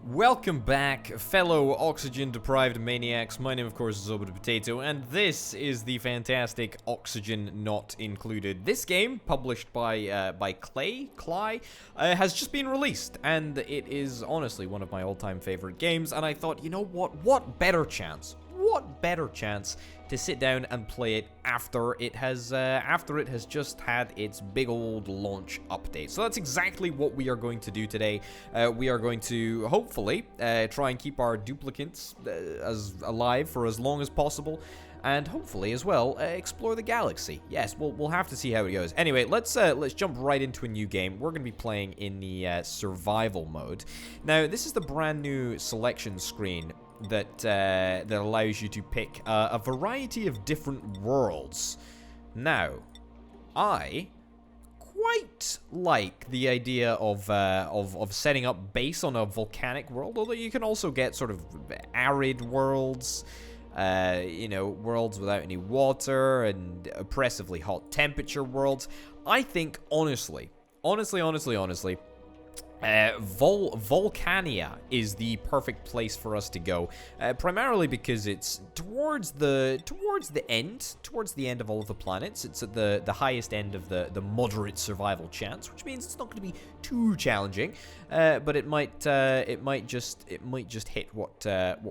Welcome back, fellow oxygen-deprived maniacs. My name, of course, is Zobo the Potato, and this is the fantastic Oxygen Not Included. This game, published by Clay, has just been released, and it is honestly one of my all-time favorite games. And I thought, you know what? What better chance to sit down and play it after it has just had its big old launch update. So that's exactly what we are going to do today. We are going to hopefully try and keep our duplicates as alive for as long as possible, and hopefully as well explore the galaxy. Yes, we'll have to see how it goes. Anyway, let's jump right into a new game. We're going to be playing in the survival mode. Now, this is the brand new selection screen that allows you to pick a variety of different worlds. Now, I quite like the idea of setting up base on a volcanic world, although you can also get sort of arid worlds, worlds without any water and oppressively hot temperature worlds. I think, honestly, Volcania is the perfect place for us to go, primarily because it's towards the end of all of the planets. It's at the highest end of the moderate survival chance, which means it's not going to be too challenging, but it might just hit what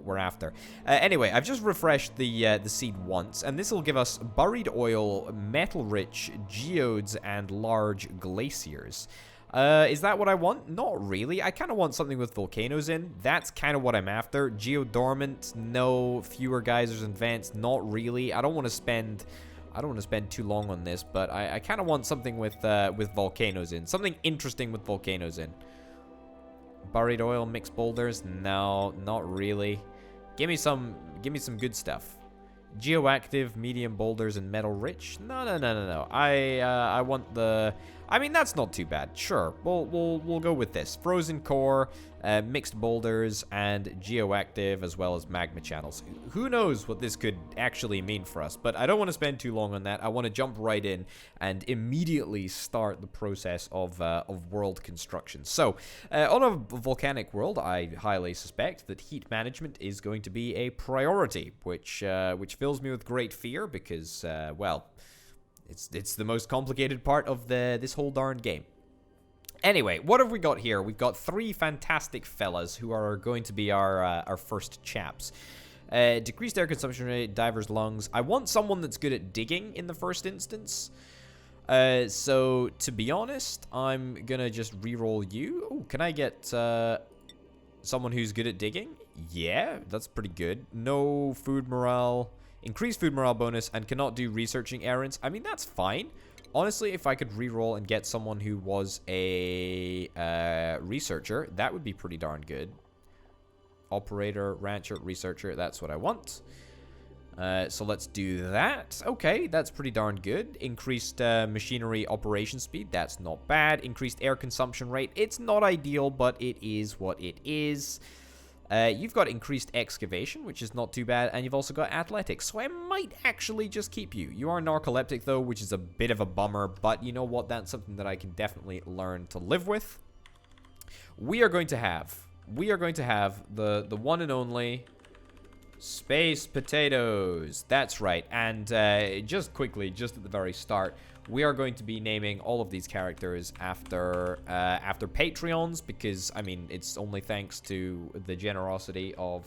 we're after. Anyway, I've just refreshed the seed once, and this will give us buried oil, metal-rich geodes, and large glaciers. Is that what I want? Not really. I kind of want something with volcanoes in. That's kind of what I'm after. Geodormant, no. Fewer geysers and vents, not really. I don't want to spend too long on this, but I kind of want something with volcanoes in. Something interesting with volcanoes in. Buried oil, mixed boulders, no, not really. Give me some good stuff. Geoactive, medium boulders, and metal rich. No. I want the. I mean, that's not too bad. Sure, we'll go with this. Frozen core, mixed boulders, and geoactive, as well as magma channels. Who knows what this could actually mean for us? But I don't want to spend too long on that. I want to jump right in and immediately start the process of world construction. So, on a volcanic world, I highly suspect that heat management is going to be a priority, which fills me with great fear because, well, it's the most complicated part of this whole darn game. Anyway, what have we got here? We've got three fantastic fellas who are going to be our first chaps. Decreased air consumption rate, diver's lungs. I want someone that's good at digging in the first instance. So, to be honest, I'm gonna just reroll you. Oh, can I get someone who's good at digging? Yeah, that's pretty good. No food morale. Increased food morale bonus and cannot do researching errands. I mean, that's fine. Honestly, if I could reroll and get someone who was a researcher, that would be pretty darn good. Operator, rancher, researcher, that's what I want. So let's do that. Okay, that's pretty darn good. Increased machinery operation speed, that's not bad. Increased air consumption rate, it's not ideal, but it is what it is. You've got increased excavation, which is not too bad, and you've also got athletics, so I might actually just keep you. You are narcoleptic, though, which is a bit of a bummer, but you know what? That's something that I can definitely learn to live with. We are going to have the one and only Space Potatoes. That's right, and just quickly, just at the very start, we are going to be naming all of these characters after Patreons, because, I mean, it's only thanks to the generosity of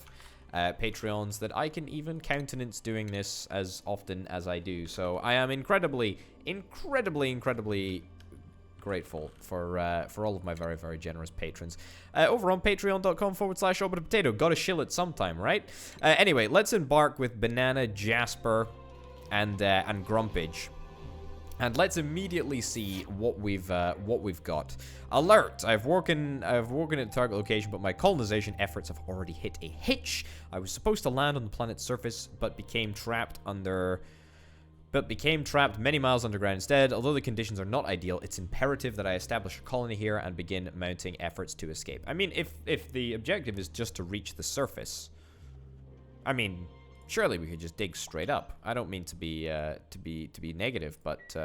Patreons that I can even countenance doing this as often as I do. So I am incredibly grateful for all of my very, very generous patrons. Over on patreon.com/Zobo Gotta shill it sometime, right? Anyway, let's embark with Banana, Jasper, and Grumpage. And let's immediately see what we've got. Alert! I've woken at the target location, but my colonization efforts have already hit a hitch. I was supposed to land on the planet's surface, but became trapped many miles underground instead. Although the conditions are not ideal, it's imperative that I establish a colony here and begin mounting efforts to escape. I mean, if the objective is just to reach the surface, I mean, surely we could just dig straight up. I don't mean to be negative, but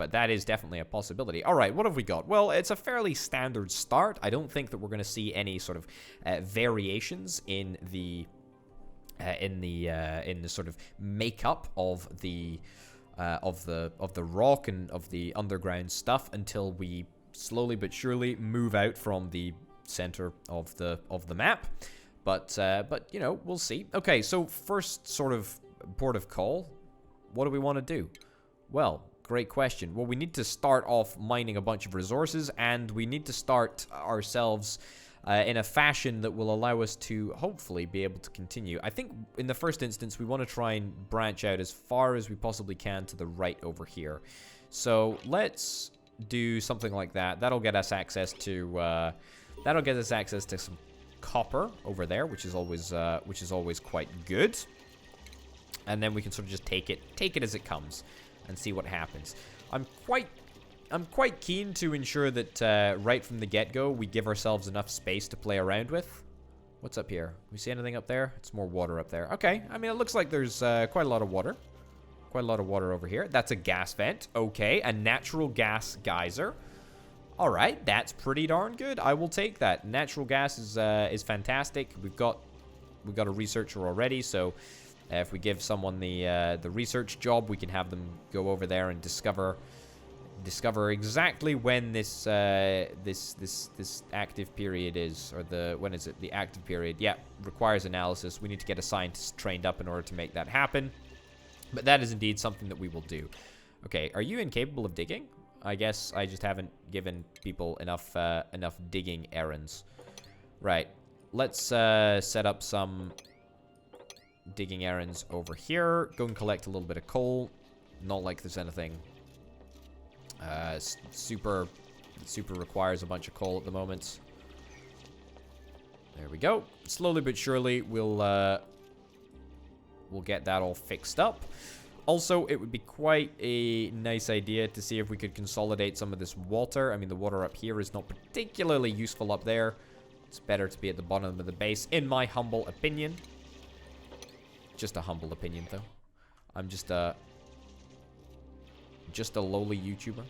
but that is definitely a possibility. All right, what have we got? Well, it's a fairly standard start. I don't think that we're going to see any sort of variations in the sort of makeup of the rock and of the underground stuff until we slowly but surely move out from the center of the map. But you know, we'll see. Okay, so first sort of port of call. What do we want to do? Well, great question. Well, we need to start off mining a bunch of resources, and we need to start ourselves in a fashion that will allow us to hopefully be able to continue. I think in the first instance, we want to try and branch out as far as we possibly can to the right over here. So let's do something like that. That'll get us access to some copper over there, which is always quite good. And then we can sort of just take it as it comes and see what happens. I'm quite keen to ensure that right from the get-go we give ourselves enough space to play around with. What's up here? We see anything up there? It's more water up there. Okay, I mean, it looks like there's quite a lot of water. Quite a lot of water over here. That's a gas vent. Okay, a natural gas geyser. All right, that's pretty darn good. I will take that. Natural gas is fantastic. We've got a researcher already, so if we give someone the research job, we can have them go over there and discover exactly when this active period is, or when is it? The active period. Yeah, requires analysis. We need to get a scientist trained up in order to make that happen. But that is indeed something that we will do. Okay, are you incapable of digging? I guess I just haven't given people enough digging errands. Right. Let's set up some digging errands over here. Go and collect a little bit of coal. Not like there's anything super requires a bunch of coal at the moment. There we go. Slowly but surely we'll get that all fixed up. Also, it would be quite a nice idea to see if we could consolidate some of this water. I mean, the water up here is not particularly useful up there. It's better to be at the bottom of the base, in my humble opinion. Just a humble opinion, though. I'm just a lowly YouTuber.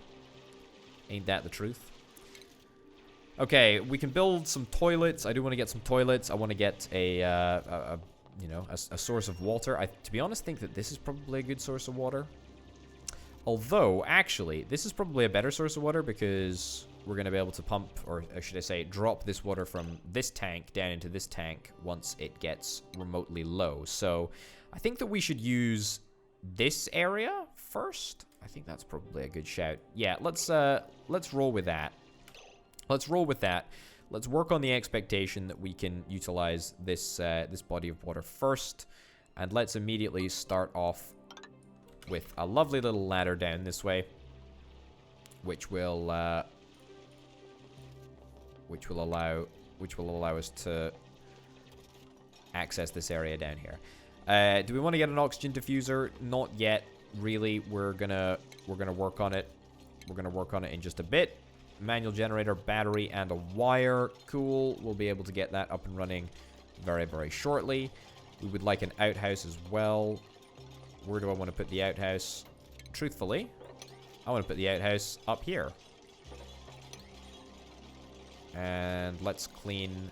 Ain't that the truth? Okay, we can build some toilets. I do want to get some toilets. I want to get a source of water. I, to be honest, think that this is probably a good source of water. Although, actually, this is probably a better source of water because we're going to be able to pump, or should I say, drop this water from this tank down into this tank once it gets remotely low. So, I think that we should use this area first. I think that's probably a good shout. Yeah, let's roll with that. Let's roll with that. Let's work on the expectation that we can utilize this this body of water first, and let's immediately start off with a lovely little ladder down this way, which will allow us to access this area down here. Do we want to get an oxygen diffuser? Not yet, really. We're gonna work on it. We're gonna work on it in just a bit. Manual generator, battery, and a wire. Cool. We'll be able to get that up and running very, very shortly. We would like an outhouse as well. Where do I want to put the outhouse? Truthfully, I want to put the outhouse up here. And let's clean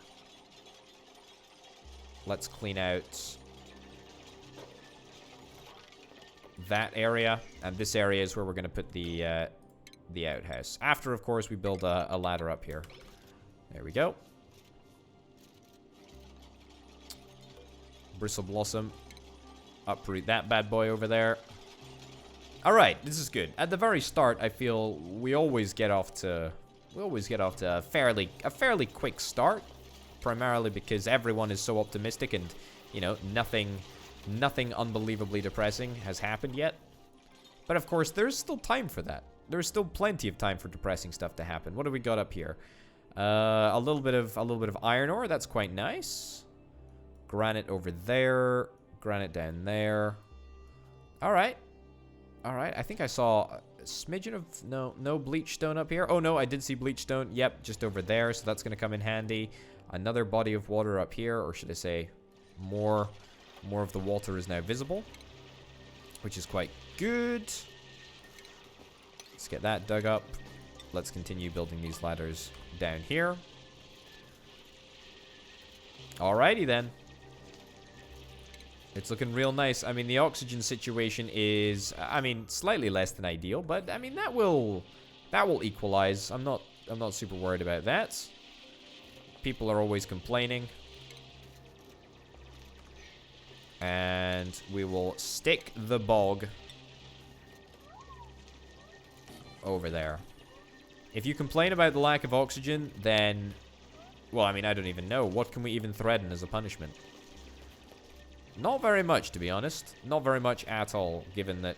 out that area. And this area is where we're going to put the outhouse. After, of course, we build a ladder up here. There we go. Bristle Blossom. Uproot that bad boy over there. Alright, this is good. At the very start, I feel we always get off to a fairly quick start. Primarily because everyone is so optimistic and, you know, nothing unbelievably depressing has happened yet. But of course, there's still time for that. There's still plenty of time for depressing stuff to happen. What do we got up here? A little bit of iron ore. That's quite nice. Granite over there. Granite down there. All right. I think I saw a smidgen of no bleach stone up here. Oh no, I did see bleach stone. Yep, just over there. So that's gonna come in handy. Another body of water up here, or should I say, more of the water is now visible, which is quite good. Let's get that dug up. Let's continue building these ladders down here. Alrighty then. It's looking real nice. I mean, the oxygen situation is, I mean, slightly less than ideal, but I mean that will equalize. I'm not super worried about that. People are always complaining. And we will stick the bog over there. If you complain about the lack of oxygen, then, well, I mean, I don't even know. What can we even threaten as a punishment? Not very much, to be honest. Not very much at all, given that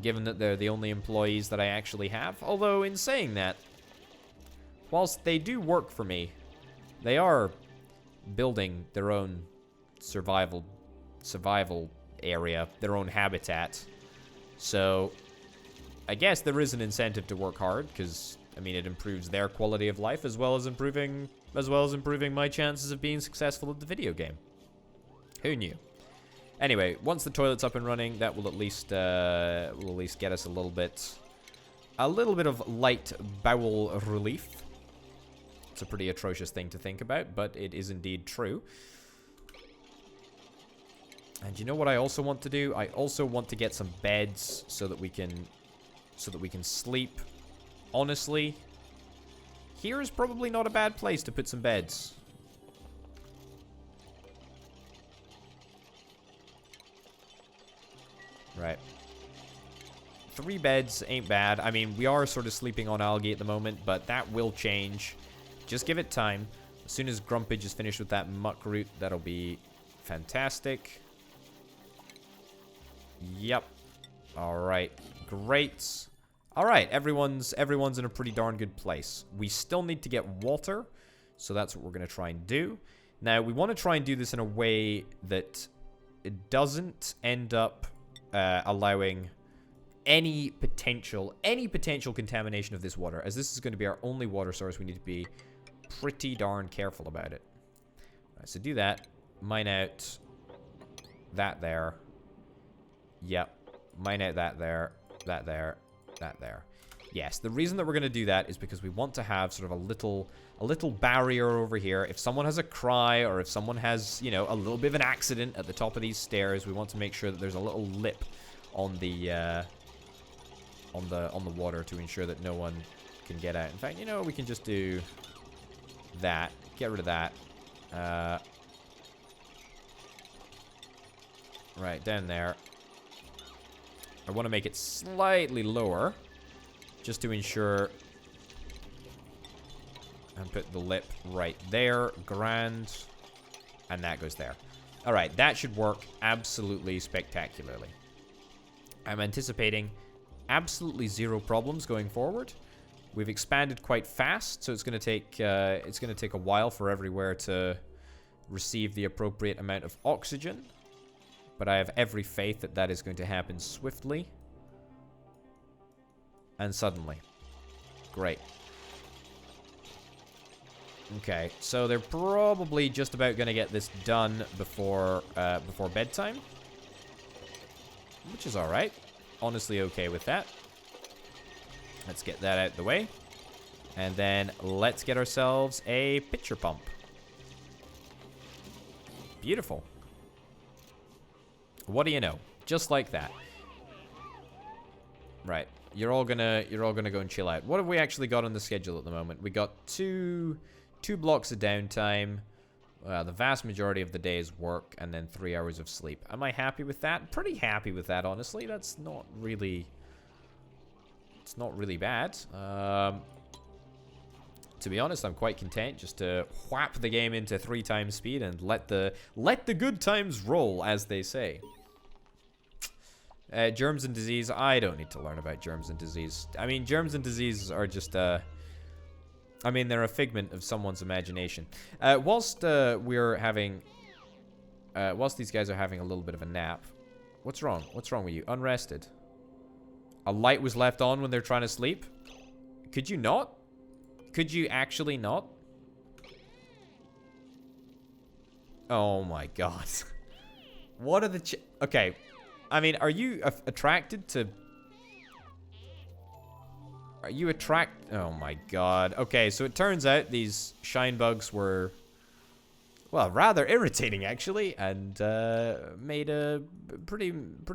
they're the only employees that I actually have. Although, in saying that, whilst they do work for me, they are building their own survival area, their own habitat. So, I guess there is an incentive to work hard, because, I mean, it improves their quality of life as well as improving my chances of being successful at the video game. Who knew? Anyway, once the toilet's up and running, that will at least get us a little bit of light bowel relief. It's a pretty atrocious thing to think about, but it is indeed true. And you know what I also want to do? I also want to get some beds so that we can sleep. Honestly, here is probably not a bad place to put some beds. Right. 3 beds ain't bad. I mean, we are sort of sleeping on algae at the moment, but that will change. Just give it time. As soon as Grumpage is finished with that muck root, that'll be fantastic. Yep. Alright. Great. Alright, everyone's in a pretty darn good place. We still need to get water, so that's what we're going to try and do. Now, we want to try and do this in a way that it doesn't end up allowing any potential contamination of this water. As this is going to be our only water source, we need to be pretty darn careful about it. Alright, so do that. Mine out that there. Yep. Mine out that there. That there. That there. Yes, the reason that we're going to do that is because we want to have sort of a little barrier over here. If someone has a cry or if someone has, you know, a little bit of an accident at the top of these stairs, we want to make sure that there's a little lip on the water to ensure that no one can get out. In fact, you know, we can just do that. Get rid of that. Right, down there. I want to make it slightly lower, just to ensure, and put the lip right there, grand, and that goes there. Alright, that should work absolutely spectacularly. I'm anticipating absolutely 0 problems going forward. We've expanded quite fast, so it's going to take a while for everywhere to receive the appropriate amount of oxygen. But I have every faith that that is going to happen swiftly. And suddenly. Great. Okay, so they're probably just about going to get this done before bedtime. Which is alright. Honestly okay with that. Let's get that out the way. And then let's get ourselves a pitcher pump. Beautiful. What do you know? Just like that. Right. You're all gonna go and chill out. What have we actually got on the schedule at the moment? We got two blocks of downtime, the vast majority of the day's work, and then 3 hours of sleep. Am I happy with that? Pretty happy with that, honestly. That's not really... It's not really bad. To be honest, I'm quite content just to whap the game into 3 times speed and let the good times roll, as they say. Germs and disease. I don't need to learn about germs and disease. I mean, germs and diseases are just, I mean, they're a figment of someone's imagination. Whilst we're having, whilst these guys are having a little bit of a nap. What's wrong? What's wrong with you? Unrested. A light was left on when they're trying to sleep? Could you not? Could you actually not? Oh my god. What are the okay. I mean, are you attracted to Are you attract... Oh my god. Okay, so it turns out these shine bugs were... Well, rather irritating, actually, and made a pretty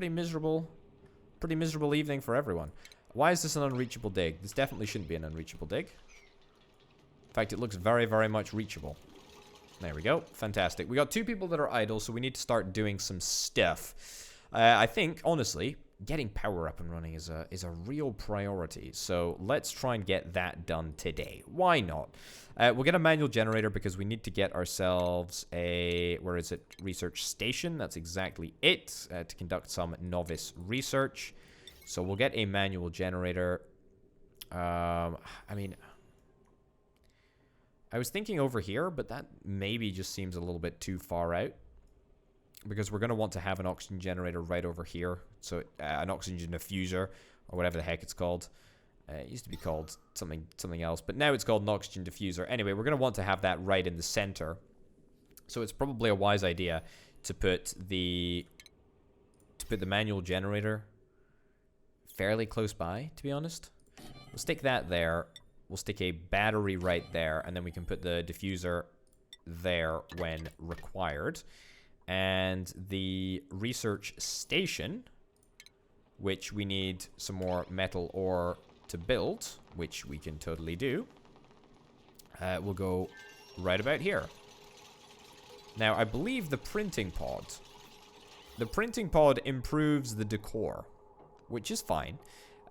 miserable evening for everyone. Why is this an unreachable dig? This definitely shouldn't be an unreachable dig. In fact, it looks very, very much reachable. There we go. Fantastic. We got 2 people that are idle, so we need to start doing some stuff. I think, honestly, getting power up and running is a real priority. So let's try and get that done today. Why not? We'll get a manual generator because we need to get ourselves a... Where is it? Research station. That's exactly it. To conduct some novice research. So we'll get a manual generator. I mean... I was thinking over here, but that maybe just seems a little bit too far out. Because we're going to want to have an oxygen generator right over here. So, an oxygen diffuser, or whatever the heck it's called. It used to be called something else, but now it's called an oxygen diffuser. Anyway, we're going to want to have that right in the center. So it's probably a wise idea to put the manual generator fairly close by, to be honest. We'll stick that there. We'll stick a battery right there, and then we can put the diffuser there when required. And the research station, which we need some more metal ore to build, which we can totally do, will go right about here. Now, I believe the printing pod improves the decor, which is fine,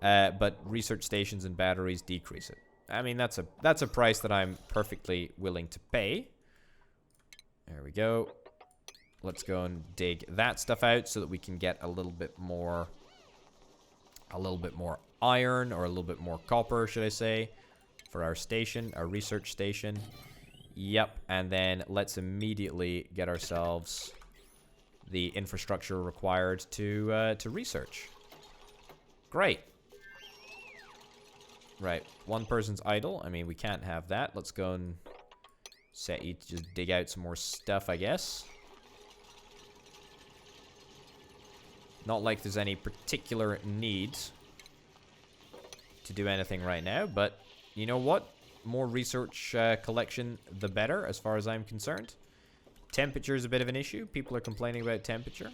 but research stations and batteries decrease it. I mean, that's a price that I'm perfectly willing to pay. There we go. Let's go and dig that stuff out so that we can get a little bit more iron, or a little bit more copper, should I say, for our station, our research station. Yep, and then let's immediately get ourselves the infrastructure required to research. Great. Right, 1 person's idle. I mean, we can't have that. Let's go and set you to just dig out some more stuff, I guess. Not like there's any particular need to do anything right now, but you know what? More research collection, the better, as far as I'm concerned. Temperature is a bit of an issue. People are complaining about temperature.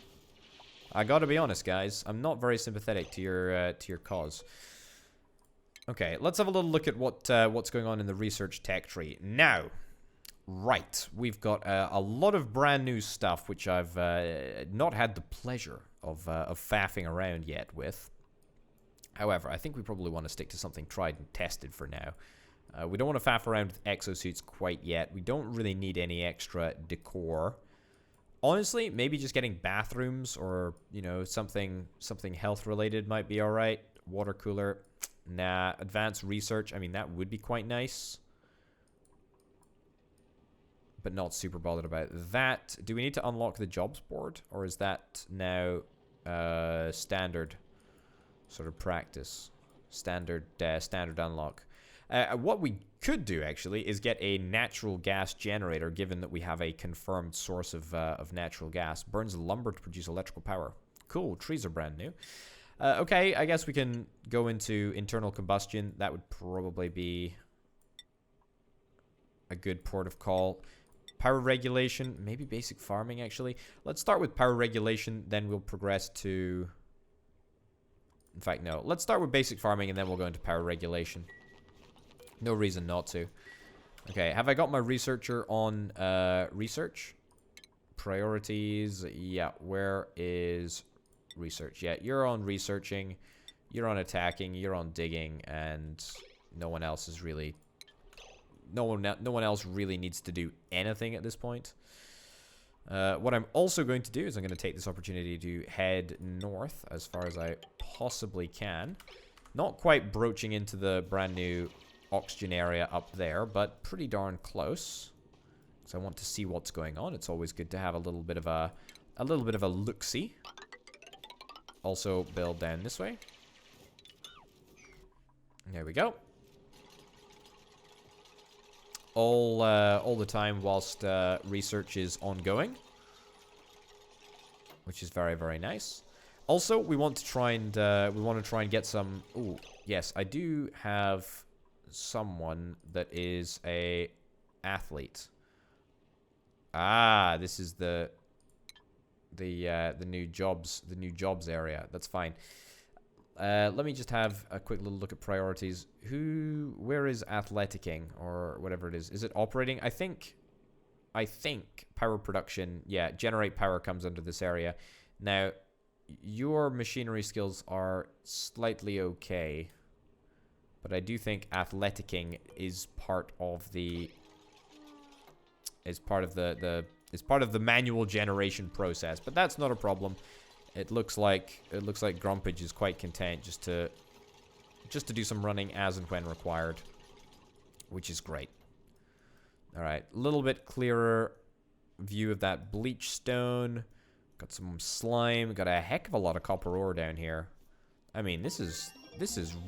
I gotta be honest, guys. I'm not very sympathetic to your cause. Okay, let's have a little look at what's going on in the research tech tree now. Right, we've got a lot of brand new stuff which I've not had the pleasure of faffing around yet with. However, I think we probably want to stick to something tried and tested for now. We don't want to faff around with exosuits quite yet. We don't really need any extra decor. Honestly, maybe just getting bathrooms or, you know, something health related might be alright. Water cooler. Nah, advanced research. I mean, that would be quite nice. But not super bothered about that. Do we need to unlock the jobs board? Or is that now standard sort of practice? Standard unlock. What we could do, actually, is get a natural gas generator, given that we have a confirmed source of natural gas. Burns lumber to produce electrical power. Cool, trees are brand new. Okay, I guess we can go into internal combustion. That would probably be a good port of call. Power regulation, maybe basic farming, actually. Let's start with power regulation, then we'll progress to... In fact, no. Let's start with basic farming, and then we'll go into power regulation. No reason not to. Okay, have I got my researcher on research? Priorities, yeah, where is research? Yeah, you're on researching, you're on attacking, you're on digging, and no one else is really... No one else really needs to do anything at this point. What I'm also going to do is I'm going to take this opportunity to head north as far as I possibly can. Not quite broaching into the brand new oxygen area up there, but pretty darn close. So I want to see what's going on. It's always good to have a little bit of a look-see. Also build down this way. There we go. All the time whilst research is ongoing, which is very, very nice. Also, we want to try and get some. Ooh, yes, I do have someone that is a athlete. Ah, this is the new jobs area. That's fine. Let me just have a quick little look at priorities. Where is athleticing or whatever it is? Is it operating? I think power production. Yeah, generate power comes under this area. Now, your machinery skills are slightly okay, but I do think athleticing is part of the manual generation process. But that's not a problem. It looks like Grumpage is quite content just to do some running as and when required, which is great. All right, a little bit clearer view of that bleach stone. Got some slime. Got a heck of a lot of copper ore down here. I mean, this is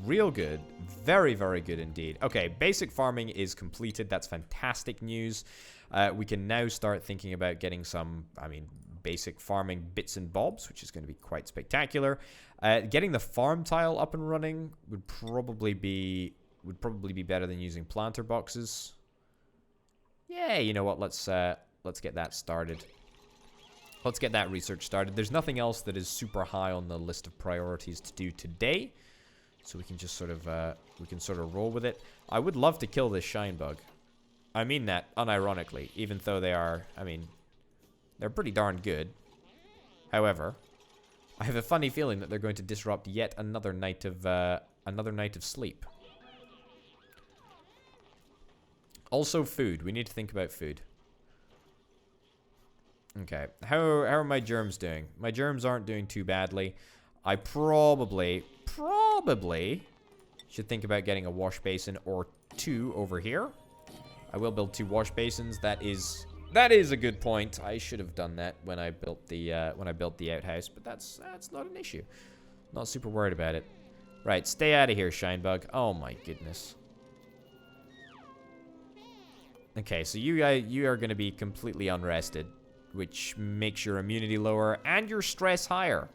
real good. Very, very good indeed. Okay, basic farming is completed. That's fantastic news. We can now start thinking about getting some, basic farming bits and bobs, which is going to be quite spectacular. Getting the farm tile up and running would probably be better than using planter boxes. Yeah, you know what? Let's get that started. Let's get that research started. There's nothing else that is super high on the list of priorities to do today, so we can just sort of roll with it. I would love to kill this shine bug. I mean that unironically, even though they are, they're pretty darn good. However, I have a funny feeling that they're going to disrupt yet another night of sleep. Also, food. We need to think about food. Okay, how are my germs doing? My germs aren't doing too badly. I probably should think about getting a wash basin or two over here. I will build 2 wash basins. That is a good point. I should have done that when I built the outhouse, but that's not an issue. Not super worried about it. Right, stay out of here, Shinebug. Oh my goodness. Okay, so you are going to be completely unrested, which makes your immunity lower and your stress higher.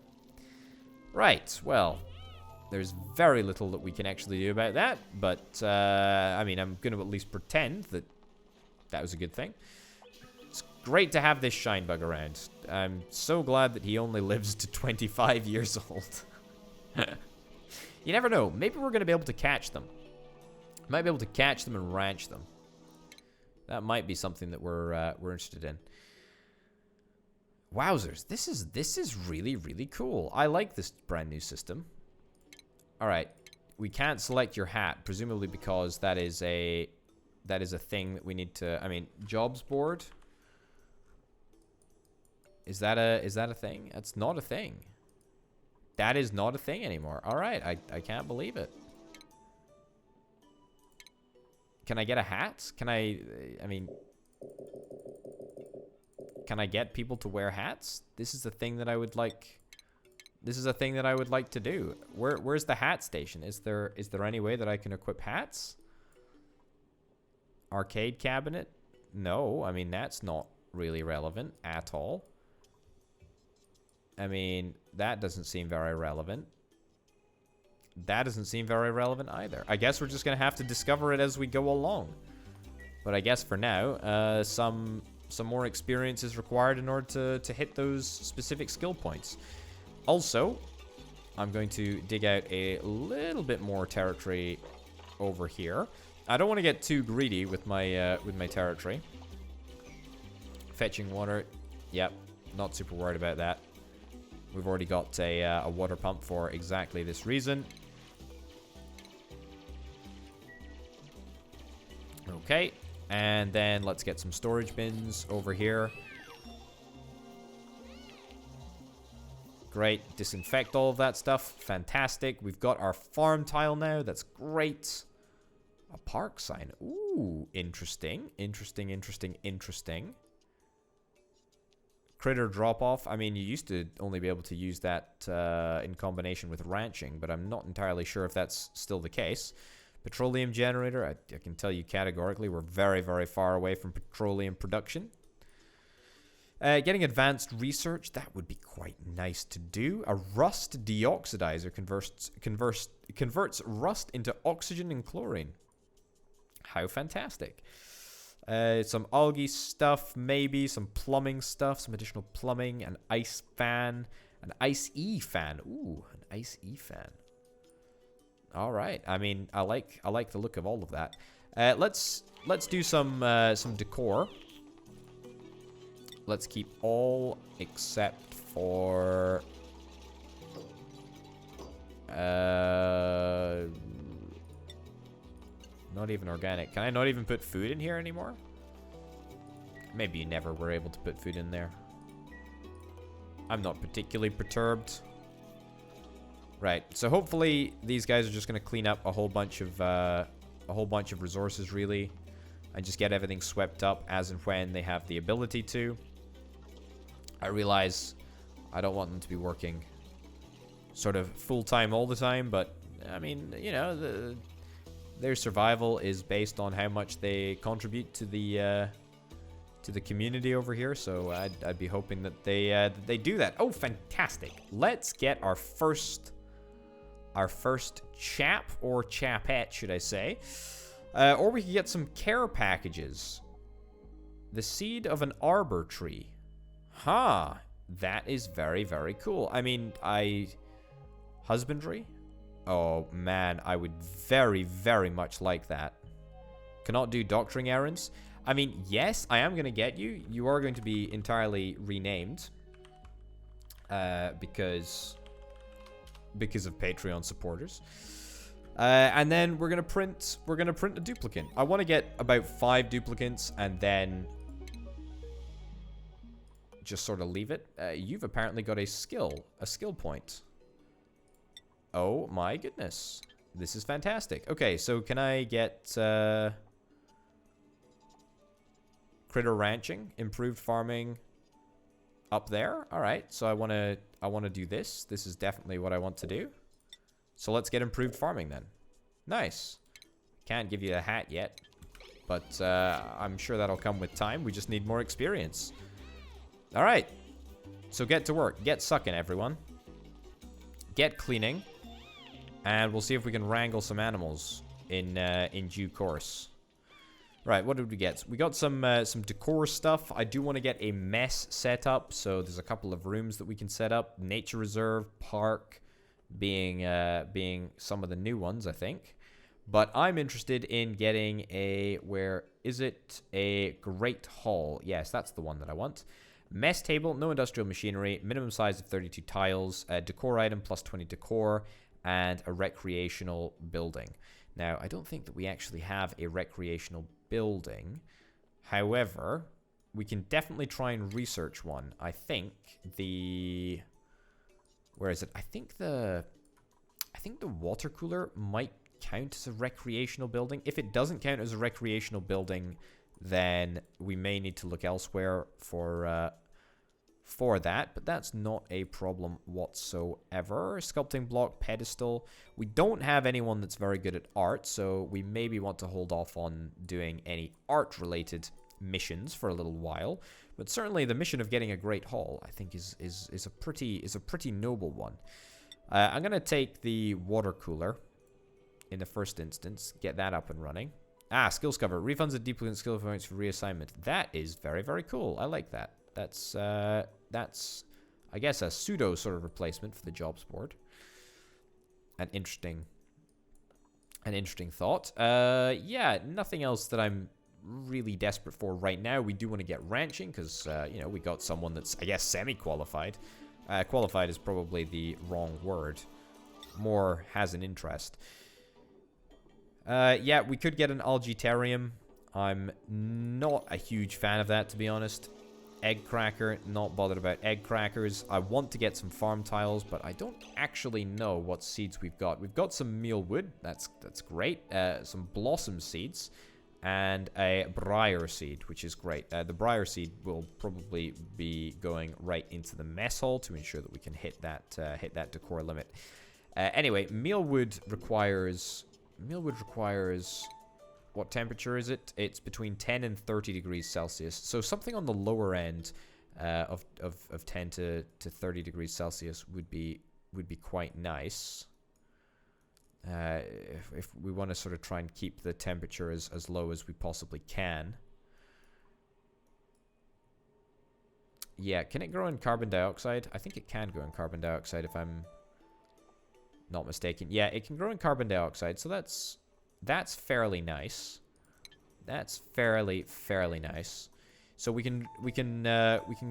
Right, well, there's very little that we can actually do about that, but, I'm going to at least pretend that was a good thing. It's great to have this Shinebug around. I'm so glad that he only lives to 25 years old. You never know. Maybe we're going to be able to catch them. Might be able to catch them and ranch them. That might be something that we're interested in. Wowzers, this is really, really cool. I like this brand new system. All right, we can't select your hat, presumably because that is a thing that we need to. Jobs board. Is that a thing? That's not a thing. That is not a thing anymore. All right, I can't believe it. Can I get a hat? Can I get people to wear hats? This is the thing that I would like. This is a thing that I would like to do. Where's the hat station? Is there any way that I can equip hats? Arcade cabinet? No, that's not really relevant at all. That doesn't seem very relevant. That doesn't seem very relevant either. I guess we're just gonna have to discover it as we go along. But I guess for now, some more experience is required in order to hit those specific skill points. Also, I'm going to dig out a little bit more territory over here. I don't want to get too greedy with my territory. Fetching water, yep, not super worried about that. We've already got a water pump for exactly this reason. Okay, and then let's get some storage bins over here. Great, disinfect all of that stuff. Fantastic. We've got our farm tile now. That's great. A park sign. Ooh, interesting. Interesting. Critter drop-off. You used to only be able to use that in combination with ranching, but I'm not entirely sure if that's still the case. Petroleum generator. I can tell you categorically we're very, very far away from petroleum production. Getting advanced research, that would be quite nice to do. A rust deoxidizer converts rust into oxygen and chlorine. How fantastic. Some algae stuff, maybe. Some plumbing stuff. Some additional plumbing. An ice fan. An ice-e fan. Ooh, an ice-e fan. All right. I mean, I like the look of all of that. Let's do some decor. Let's keep all except for not even organic. Can I not even put food in here anymore? Maybe you never were able to put food in there. I'm not particularly perturbed. Right. So hopefully these guys are just going to clean up a whole bunch of resources, really, and just get everything swept up as and when they have the ability to. I realize I don't want them to be working sort of full-time all the time, but I mean, you know, their survival is based on how much they contribute to the community over here. So I'd be hoping that they do that. Oh, fantastic! Let's get our first chap, or chapette, should I say? Or we could get some care packages. The seed of an arbor tree. Huh. That is very, very cool. I mean, husbandry? Oh, man. I would very, very much like that. Cannot do doctoring errands. I mean, yes, I am going to get you. You are going to be entirely renamed. Because of Patreon supporters. And then we're gonna print a duplicate. I want to get about 5 duplicates and then just sort of leave it. You've apparently got a skill point. Oh my goodness, this is fantastic. Okay, so can I get critter ranching, improved farming up there? All right, so I want to do this. This is definitely what I want to do. So let's get improved farming then. Nice. Can't give you a hat yet, but I'm sure that'll come with time. We just need more experience. All right. So get to work. Get sucking, everyone. Get cleaning, and we'll see if we can wrangle some animals in due course. Right, what did we get? We got some decor stuff. I do want to get a mess set up, so there's a couple of rooms that we can set up. Nature reserve, park, being some of the new ones, I think. But I'm interested in getting where is it? A great hall. Yes, that's the one that I want. Mess table, no industrial machinery, minimum size of 32 tiles, a decor item plus 20 decor, and a recreational building. Now, I don't think that we actually have a recreational building. However, we can definitely try and research one. I think where is it? I think the water cooler might count as a recreational building. If it doesn't count as a recreational building, then we may need to look elsewhere for that, but that's not a problem whatsoever. Sculpting block, pedestal. We don't have anyone that's very good at art, so we maybe want to hold off on doing any art-related missions for a little while. But certainly the mission of getting a great hall, I think, is a pretty noble one. I'm gonna take the water cooler in the first instance, get that up and running. Skills cover. Refunds and duplicate skill points for reassignment. That is very, very cool. I like that. That's I guess, a pseudo sort of replacement for the jobs board. An interesting thought. Yeah, nothing else that I'm really desperate for right now. We do want to get ranching because, you know, we got someone that's, I guess, semi-qualified. Qualified is probably the wrong word. More has an interest. Yeah, we could get an algaetarium. I'm not a huge fan of that, to be honest. Egg cracker, not bothered about egg crackers. I want to get some farm tiles, but I don't actually know what seeds we've got. We've got some mealwood. That's great. Some blossom seeds and a briar seed, which is great. The briar seed will probably be going right into the mess hall to ensure that we can hit that decor limit. Anyway, mealwood requires. What temperature is it? It's between 10 and 30 degrees Celsius. So something on the lower end of 10 to 30 degrees Celsius would be quite nice. If we want to sort of try and keep the temperature as low as we possibly can. Yeah, can it grow in carbon dioxide? I think it can grow in carbon dioxide if I'm not mistaken. Yeah, it can grow in carbon dioxide, so that's fairly nice. That's fairly nice. So we can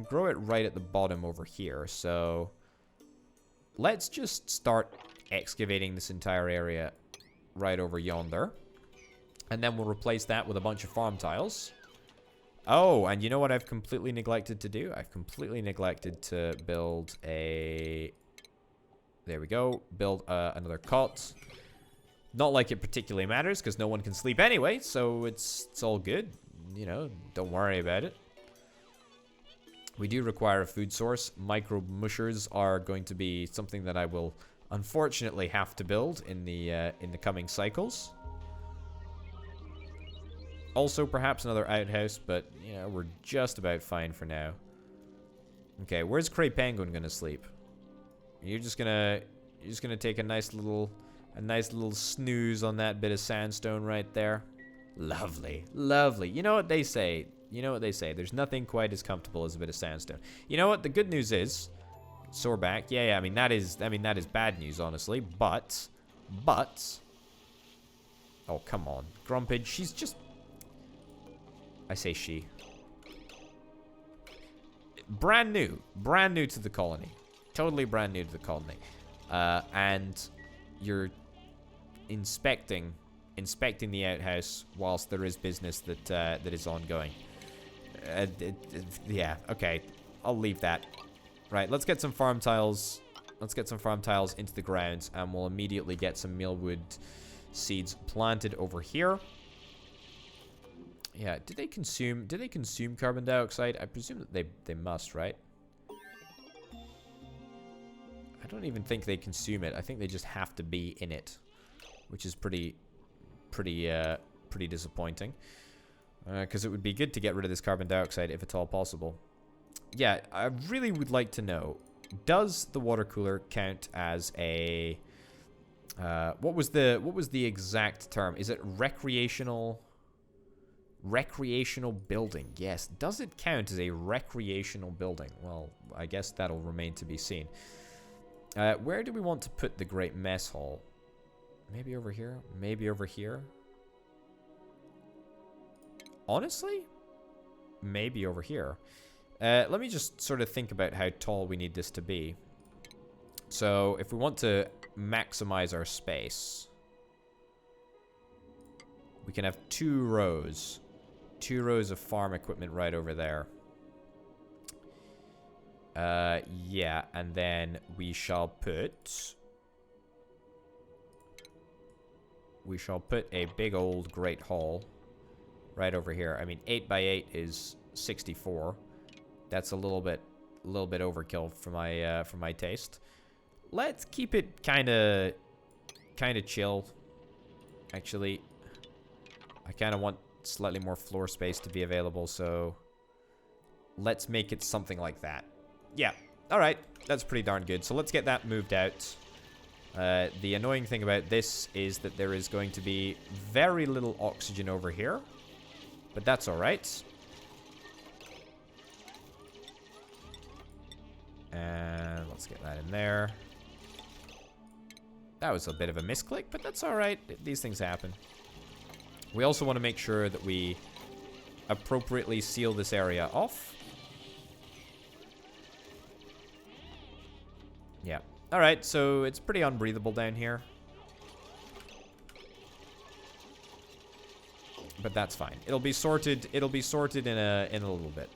grow it right at the bottom over here. So let's just start excavating this entire area right over yonder. And then we'll replace that with a bunch of farm tiles. Oh, and you know what I've completely neglected to do? I've completely neglected to build a... There we go. Build another cot. Not like it particularly matters, because no one can sleep anyway, so it's all good. You know, don't worry about it. We do require a food source. Micro mushers are going to be something that I will unfortunately have to build in the coming cycles. Also, perhaps another outhouse, but you know, we're just about fine for now. Okay, where's Cray Penguin gonna sleep? You're just gonna take a nice little snooze on that bit of sandstone right there. Lovely, lovely. You know what they say? There's nothing quite as comfortable as a bit of sandstone. You know what? The good news is, sore back. Yeah. I mean that is bad news, honestly. But, oh come on, Grumpage. She's just. I say she. Brand new to the colony. Totally brand new to the colony. And you're inspecting the outhouse whilst there is business that is ongoing. Yeah, okay. I'll leave that. Right, let's get some farm tiles. Let's get some farm tiles into the ground, and we'll immediately get some mealwood seeds planted over here. Yeah, do they consume carbon dioxide? I presume that they must, right? I don't even think they consume it. I think they just have to be in it, which is pretty disappointing. Because it would be good to get rid of this carbon dioxide if at all possible. Yeah, I really would like to know, does the water cooler count as a what was the exact term? Is it recreational building? Yes. Does it count as a recreational building? Well, I guess that'll remain to be seen. Where do we want to put the great mess hall? Maybe over here? Maybe over here? Honestly? Maybe over here. Let me just sort of think about how tall we need this to be. So, if we want to maximize our space, we can have 2 rows. 2 rows of farm equipment right over there. Yeah, and then we shall put a big old great hall right over here. I mean, 8 by 8 is 64. That's a little bit overkill for my taste. Let's keep it kind of chill. Actually, I kind of want slightly more floor space to be available, so let's make it something like that. Yeah, all right, that's pretty darn good. So let's get that moved out. The annoying thing about this is that there is going to be very little oxygen over here, but that's all right. And let's get that in there. That was a bit of a misclick, but that's all right. These things happen. We also want to make sure that we appropriately seal this area off. Yeah. All right, so it's pretty unbreathable down here. But that's fine. It'll be sorted in a little bit.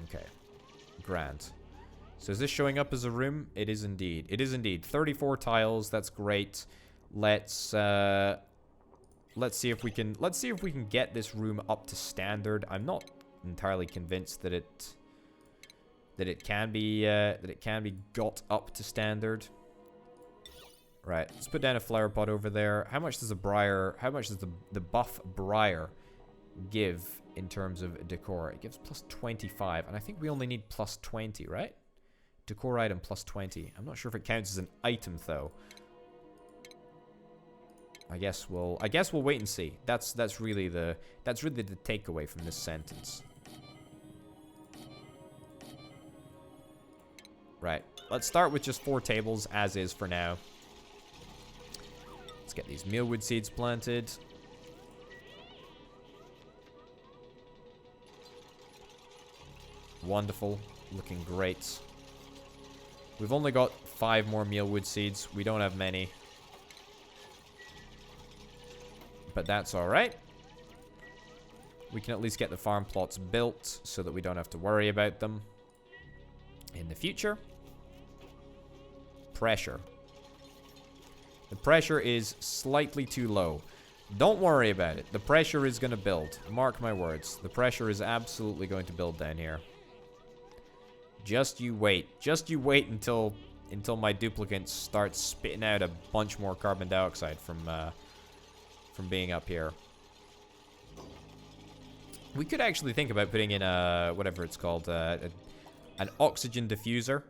Okay. Grand. So is this showing up as a room? It is indeed. It is indeed. 34 tiles. That's great. Let's see if we can get this room up to standard. I'm not entirely convinced that it can be got up to standard. Right. Let's put down a flower pot over there. How much does the buff briar give in terms of decor? It gives plus 25, and I think we only need plus 20, right? Decor item plus 20. I'm not sure if it counts as an item though. I guess we'll wait and see. That's really the takeaway from this sentence. Right. Let's start with just 4 tables as is for now. Let's get these mealwood seeds planted. Wonderful. Looking great. We've only got 5 more mealwood seeds. We don't have many. But that's alright. We can at least get the farm plots built so that we don't have to worry about them in the future. Pressure. The pressure is slightly too low. Don't worry about it. The pressure is going to build. Mark my words. The pressure is absolutely going to build down here. Just you wait. Just you wait until my duplicants start spitting out a bunch more carbon dioxide from being up here. We could actually think about putting in a whatever it's called, an oxygen diffuser.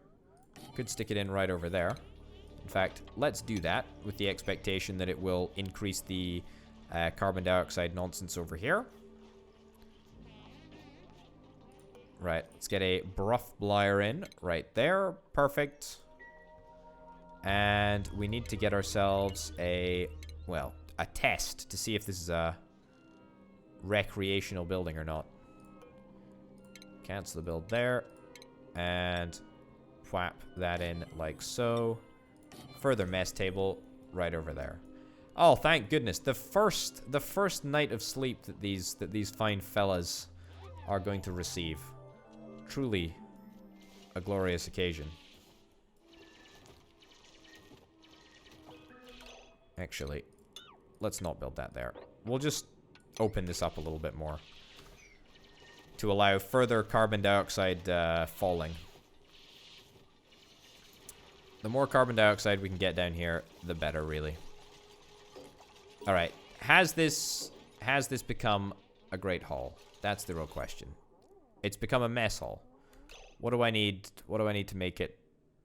Could stick it in right over there. In fact, let's do that with the expectation that it will increase the carbon dioxide nonsense over here. Right, let's get a Bruff Blyer in right there. Perfect. And we need to get ourselves a test to see if this is a recreational building or not. Cancel the build there. And whap that in like so. Further mess table right over there. Oh, thank goodness. The first night of sleep that these fine fellas are going to receive. Truly a glorious occasion. Actually, let's not build that there. We'll just open this up a little bit more to allow further carbon dioxide falling. The more carbon dioxide we can get down here, the better, really. All right. Has this become a great hall? That's the real question. It's become a mess hall. What do I need? What do I need to make it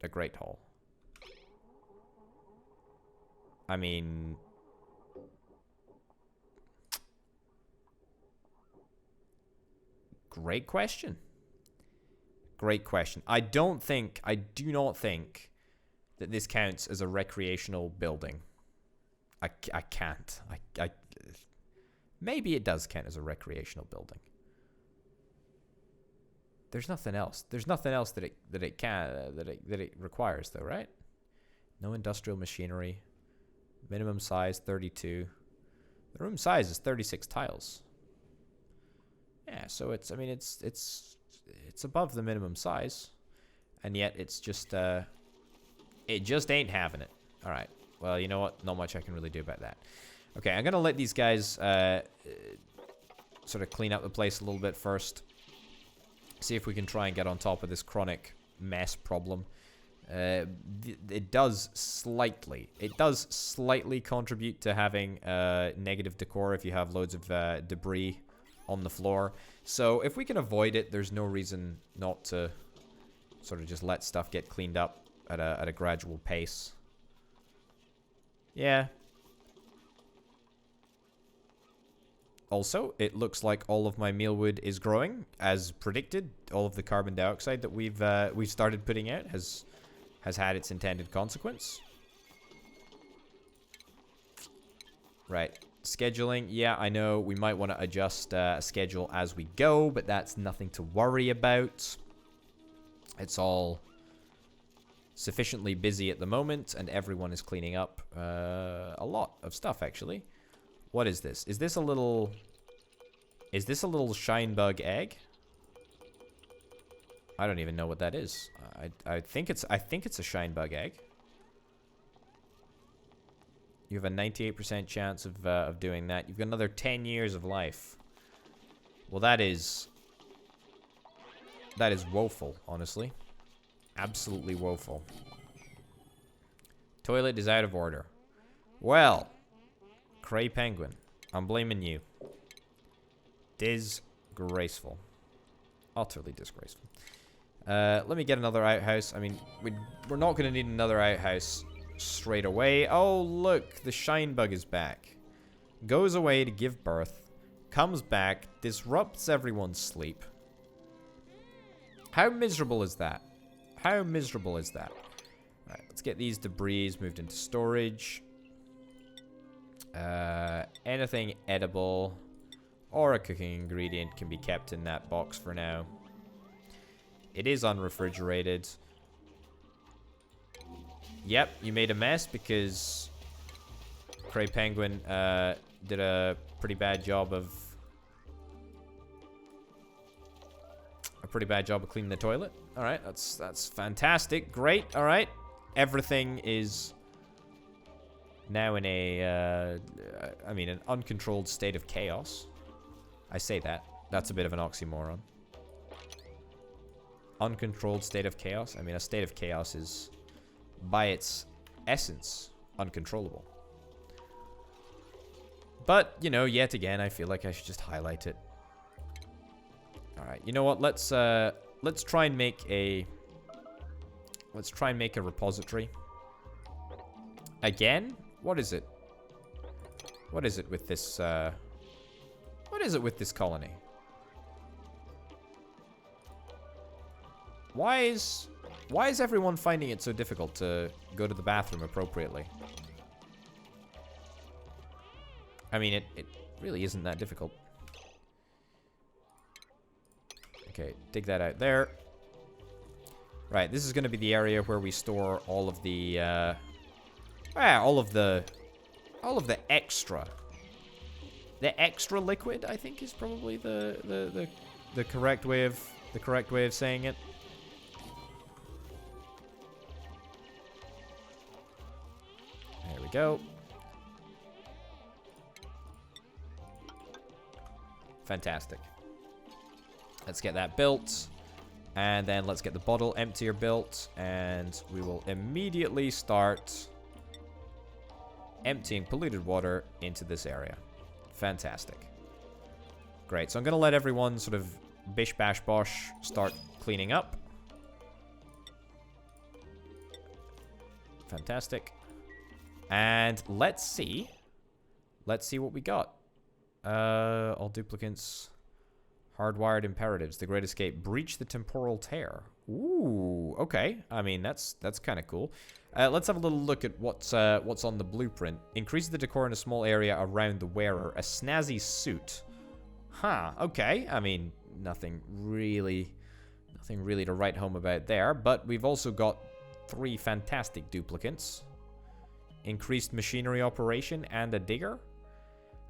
a great hall? I mean, great question. Great question. I do not think that this counts as a recreational building. I can't. Maybe it does count as a recreational building. There's nothing else. There's nothing else that it requires though, right? No industrial machinery. Minimum size 32. The room size is 36 tiles. Yeah, so it's above the minimum size, and yet it's just it just ain't having it. All right. Well, you know what? Not much I can really do about that. Okay, I'm gonna let these guys sort of clean up the place a little bit first. See if we can try and get on top of this chronic mess problem. It does slightly contribute to having negative decor if you have loads of debris on the floor. So if we can avoid it, there's no reason not to sort of just let stuff get cleaned up at a gradual pace. Yeah. Also, it looks like all of my mealwood is growing as predicted. All of the carbon dioxide that we've started putting out has had its intended consequence. Right. Scheduling. Yeah, I know we might want to adjust a schedule as we go, but that's nothing to worry about. It's all sufficiently busy at the moment, and everyone is cleaning up a lot of stuff, actually. What is this? Is this a little shine bug egg? I don't even know what that is. I think it's a shine bug egg. You have a 98% chance of doing that. You've got another 10 years of life. Well, that is woeful, honestly. Absolutely woeful. Toilet is out of order. Well, Cray Penguin, I'm blaming you. Disgraceful. Utterly disgraceful. Let me get another outhouse. I mean, we're not going to need another outhouse straight away. Oh, look. The shine bug is back. Goes away to give birth. Comes back. Disrupts everyone's sleep. How miserable is that? How miserable is that? Alright, let's get these debris moved into storage. Anything edible or a cooking ingredient can be kept in that box for now. It is unrefrigerated. Yep, you made a mess because Cray Penguin did a pretty bad job of cleaning the toilet. All right, that's fantastic. Great. All right, everything is now in a an uncontrolled state of chaos. I say that. That's a bit of an oxymoron. Uncontrolled state of chaos. I mean, a state of chaos is, by its essence, uncontrollable. But, you know, yet again, I feel like I should just highlight it. Alright, you know what? Let's try and make a repository. Again? What is it? What is it with this, what is it with this colony? Why is everyone finding it so difficult to go to the bathroom appropriately? I mean, it really isn't that difficult. Okay, dig that out there. Right, this is going to be the area where we store all of the, all of the extra. The extra liquid, I think, is probably the correct way of saying it. There we go. Fantastic. Let's get that built. And then let's get the bottle emptier built. And we will immediately start emptying polluted water into this area. Fantastic. Great. So I'm going to let everyone sort of bish bash bosh start cleaning up. Fantastic. And let's see what we got. All duplicants. Hardwired imperatives. The Great Escape. Breach the temporal tear. Ooh, okay. I mean, that's kind of cool. Let's have a little look at what's on the blueprint. Increase the decor in a small area around the wearer. A snazzy suit. Huh, okay. I mean, nothing really to write home about there. But we've also got 3 fantastic duplicants. Increased machinery operation and a digger.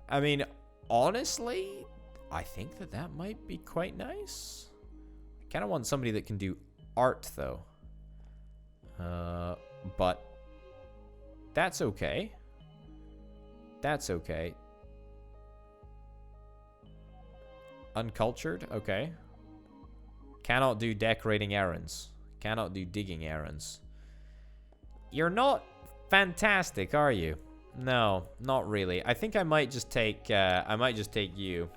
I mean, honestly, I think that might be quite nice. I kind of want somebody that can do art, though. But that's okay. That's okay. Uncultured, okay. Cannot do decorating errands. Cannot do digging errands. You're not fantastic, are you? No, not really. I think I might just take you.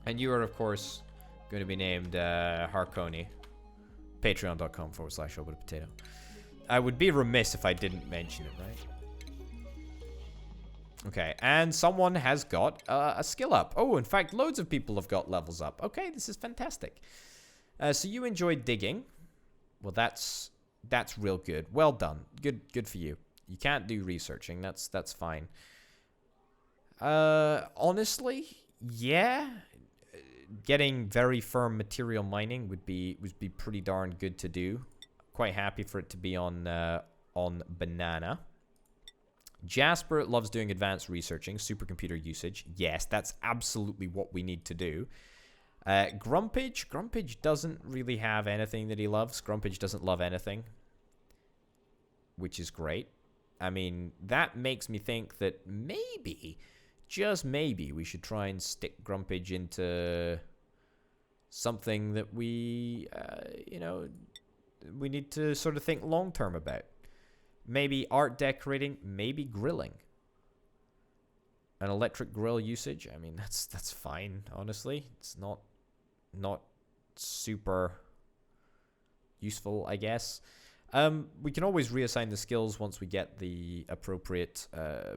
And you are, of course, going to be named Harkoni. Patreon.com/Potato. I would be remiss if I didn't mention it, right? Okay, and someone has got a skill up. Oh, in fact, loads of people have got levels up. Okay, this is fantastic. So you enjoyed digging. Well, that's real good. Well done. Good for you. You can't do researching. That's fine. Honestly, yeah. Getting very firm material mining would be pretty darn good to do. Quite happy for it to be on banana. Jasper loves doing advanced researching, supercomputer usage. Yes, that's absolutely what we need to do. Grumpage doesn't really have anything that he loves. Grumpage doesn't love anything, which is great. I mean, that makes me think that maybe, just maybe, we should try and stick Grumpage into something that we need to sort of think long-term about. Maybe art decorating, maybe grilling. an electric grill usage. I mean, that's fine, honestly. It's not super useful, I guess. We can always reassign the skills once we get the appropriate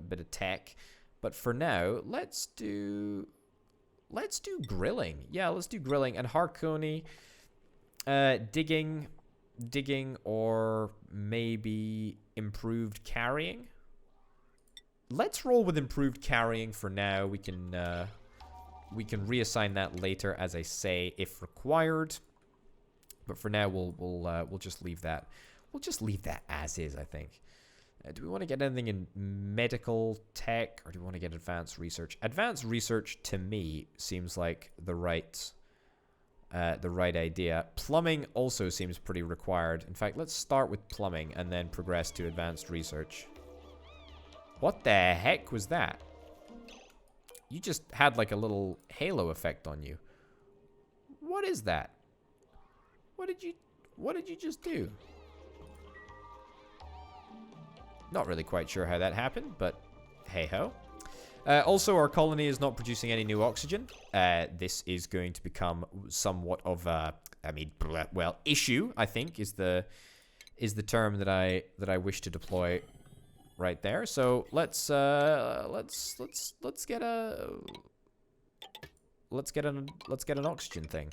bit of tech. But for now, let's do grilling. Yeah, let's do grilling. And Harkoni, digging, or maybe improved carrying. Let's roll with improved carrying for now. We can reassign that later, as I say, if required. But for now, we'll just leave that. We'll just leave that as is, I think. Do we want to get anything in medical tech, or do we want to get advanced research? Advanced research, to me, seems like the right idea. Plumbing also seems pretty required. In fact, let's start with plumbing and then progress to advanced research. What the heck was that? You just had like a little halo effect on you. What is that? What did you just do? Not really quite sure how that happened, but hey-ho. Also, our colony is not producing any new oxygen. This is going to become somewhat of a, issue, I think, is the term that I wish to deploy right there. So let's get an oxygen thing.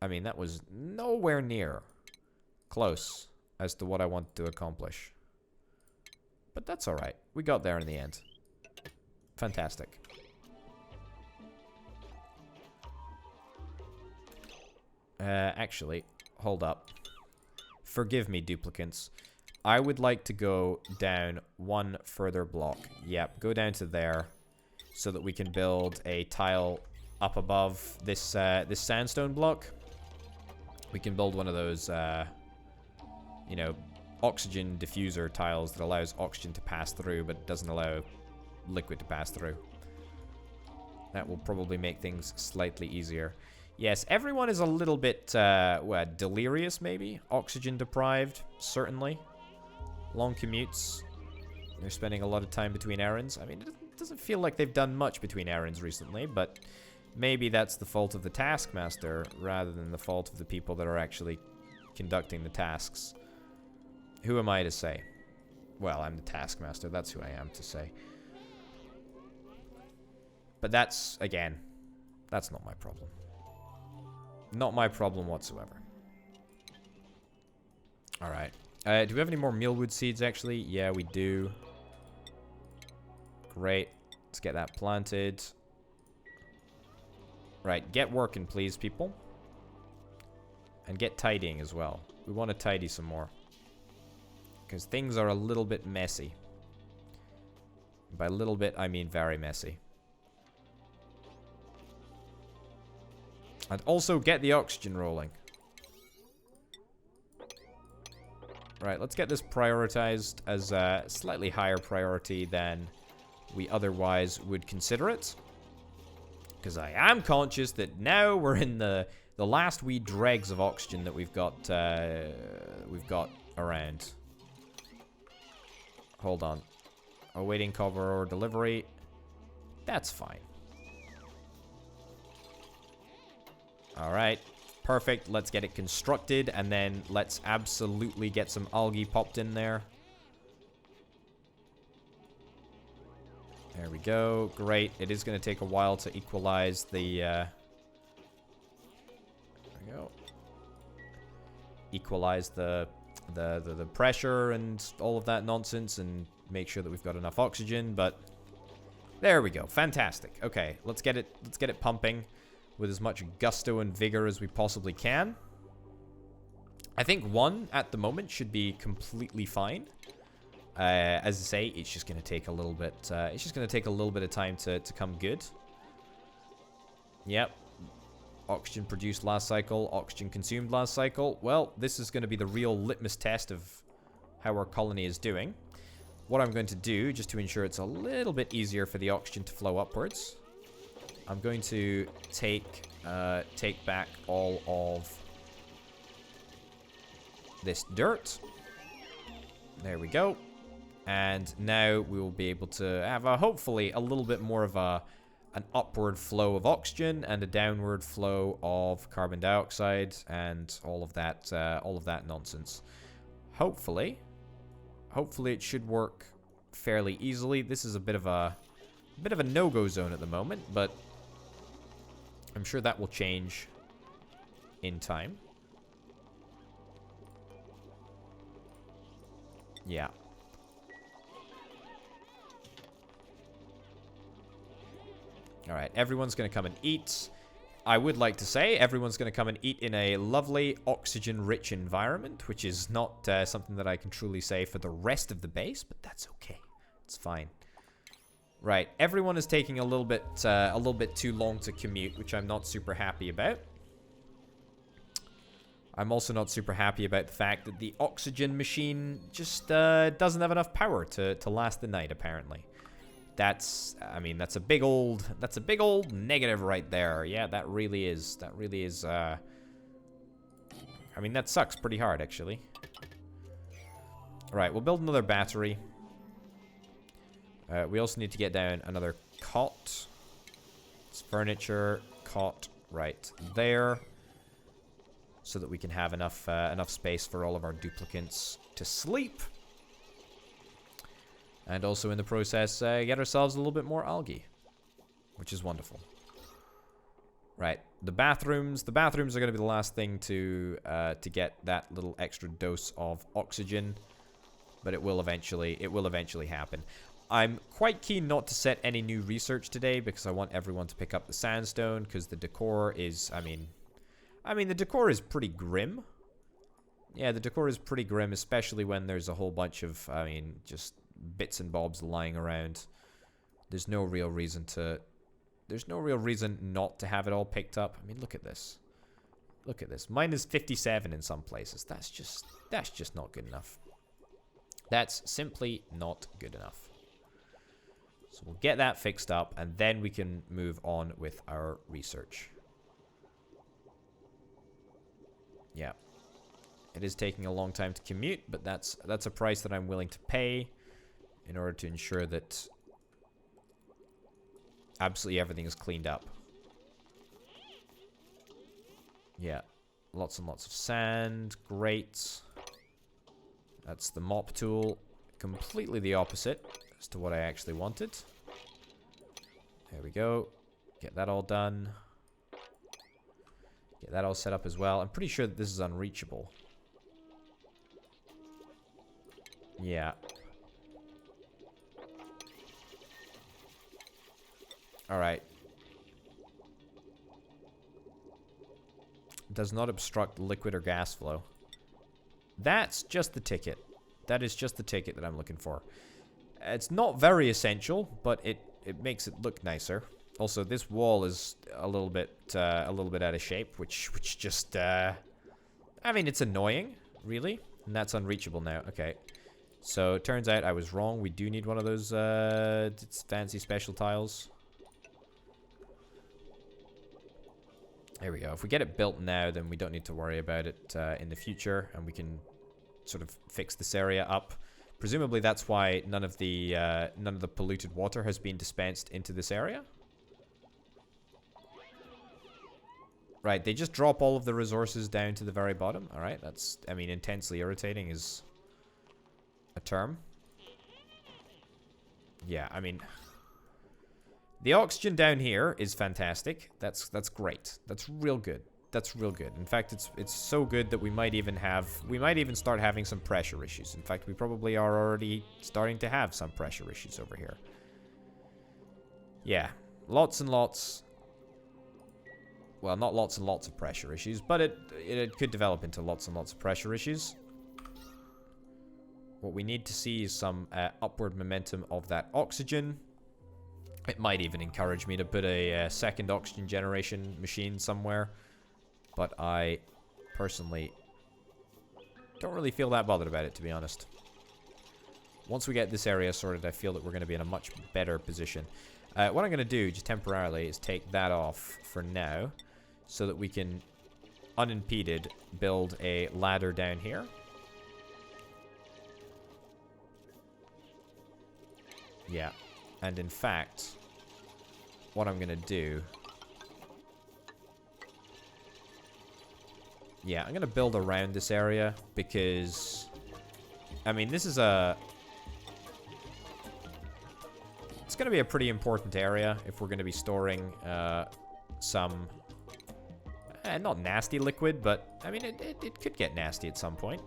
I mean, that was nowhere near close as to what I want to accomplish. But that's alright. We got there in the end. Fantastic. Actually, hold up. Forgive me, duplicants. I would like to go down one further block. Yep, go down to there so that we can build a tile up above this this sandstone block. We can build one of those you know, oxygen diffuser tiles that allows oxygen to pass through but doesn't allow liquid to pass through. That will probably make things slightly easier. Yes, everyone is a little bit delirious, maybe. Oxygen deprived, certainly. Long commutes. They're spending a lot of time between errands. I mean, it doesn't feel like they've done much between errands recently, but maybe that's the fault of the taskmaster rather than the fault of the people that are actually conducting the tasks. Who am I to say? Well, I'm the taskmaster. That's who I am to say. But that's, again, that's not my problem. Not my problem whatsoever. Alright. Do we have any more mealwood seeds, actually? Yeah, we do. Great. Let's get that planted. Right, get working, please, people. And get tidying as well. We want to tidy some more. Because things are a little bit messy. By little bit, I mean very messy. And also get the oxygen rolling. Right, let's get this prioritized as a slightly higher priority than we otherwise would consider it. Because I am conscious that now we're in the last wee dregs of oxygen that we've got around. Hold on. Awaiting cover or delivery. That's fine. Alright. Perfect. Let's get it constructed. And then let's absolutely get some algae popped in there. There we go. Great. It is going to take a while to equalize the... there we go. Equalize the pressure and all of that nonsense and make sure that we've got enough oxygen, but there we go. Fantastic. Okay, let's get it pumping with as much gusto and vigor as we possibly can. I think one at the moment should be completely fine. As I say, it's just going to take a little bit. It's just going to take a little bit of time to come good. Yep. Oxygen produced last cycle, oxygen consumed last cycle. Well, this is going to be the real litmus test of how our colony is doing. What I'm going to do, just to ensure it's a little bit easier for the oxygen to flow upwards, I'm going to take back all of this dirt. There we go. And now we will be able to have hopefully a little bit more of an upward flow of oxygen and a downward flow of carbon dioxide and all of that nonsense. Hopefully it should work fairly easily. This is a bit of a no-go zone at the moment, but I'm sure that will change in time. Yeah. Alright, everyone's going to come and eat. I would like to say everyone's going to come and eat in a lovely oxygen-rich environment, which is not something that I can truly say for the rest of the base, but that's okay. It's fine. Right, everyone is taking a little bit too long to commute, which I'm not super happy about. I'm also not super happy about the fact that the oxygen machine just doesn't have enough power to last the night, apparently. I mean, that's a big old negative right there. Yeah, that really is. I mean, that sucks pretty hard, actually. Alright, we'll build another battery. We also need to get down another cot. It's furniture, cot, right there. So that we can have enough space for all of our duplicants to sleep. And also in the process, get ourselves a little bit more algae. Which is wonderful. Right, the bathrooms. The bathrooms are going to be the last thing to get that little extra dose of oxygen. But it will eventually happen. I'm quite keen not to set any new research today because I want everyone to pick up the sandstone because the decor is, I mean, the decor is pretty grim. Yeah, the decor is pretty grim, especially when there's a whole bunch of, just bits and bobs lying around. There's no real reason not to have it all picked up. I mean, look at this. Look at this. Mine is 57 in some places. That's just not good enough. That's simply not good enough. So we'll get that fixed up, and then we can move on with our research. Yeah. It is taking a long time to commute, but that's a price that I'm willing to pay in order to ensure that absolutely everything is cleaned up. Yeah. Lots and lots of sand. Great. That's the mop tool. Completely the opposite as to what I actually wanted. There we go. Get that all done. Get that all set up as well. I'm pretty sure that this is unreachable. Yeah. Alright. Does not obstruct liquid or gas flow. That's just the ticket. That is just the ticket that I'm looking for. It's not very essential, but it makes it look nicer. Also, this wall is a little bit out of shape, which just I mean, it's annoying, really, and that's unreachable now. Okay, so it turns out I was wrong. We do need one of those fancy special tiles. There we go. If we get it built now, then we don't need to worry about it in the future, and we can sort of fix this area up. Presumably, that's why none of the polluted water has been dispensed into this area. Right, they just drop all of the resources down to the very bottom. All right, that's, I mean, intensely irritating is a term. Yeah, I mean, the oxygen down here is fantastic. That's great. That's real good. That's real good. In fact, it's so good that we might even start having some pressure issues. In fact, we probably are already starting to have some pressure issues over here. Yeah, lots and lots. Well, not lots and lots of pressure issues, but it could develop into lots and lots of pressure issues. What we need to see is some upward momentum of that oxygen. It might even encourage me to put a second oxygen generation machine somewhere. But I personally don't really feel that bothered about it, to be honest. Once we get this area sorted, I feel that we're going to be in a much better position. What I'm going to do, just temporarily, is take that off for now, so that we can, unimpeded, build a ladder down here. Yeah. And in fact, what I'm going to do... Yeah, I'm going to build around this area because... I mean, this is a... It's going to be a pretty important area if we're going to be storing some... not nasty liquid, but, I mean, it could get nasty at some point.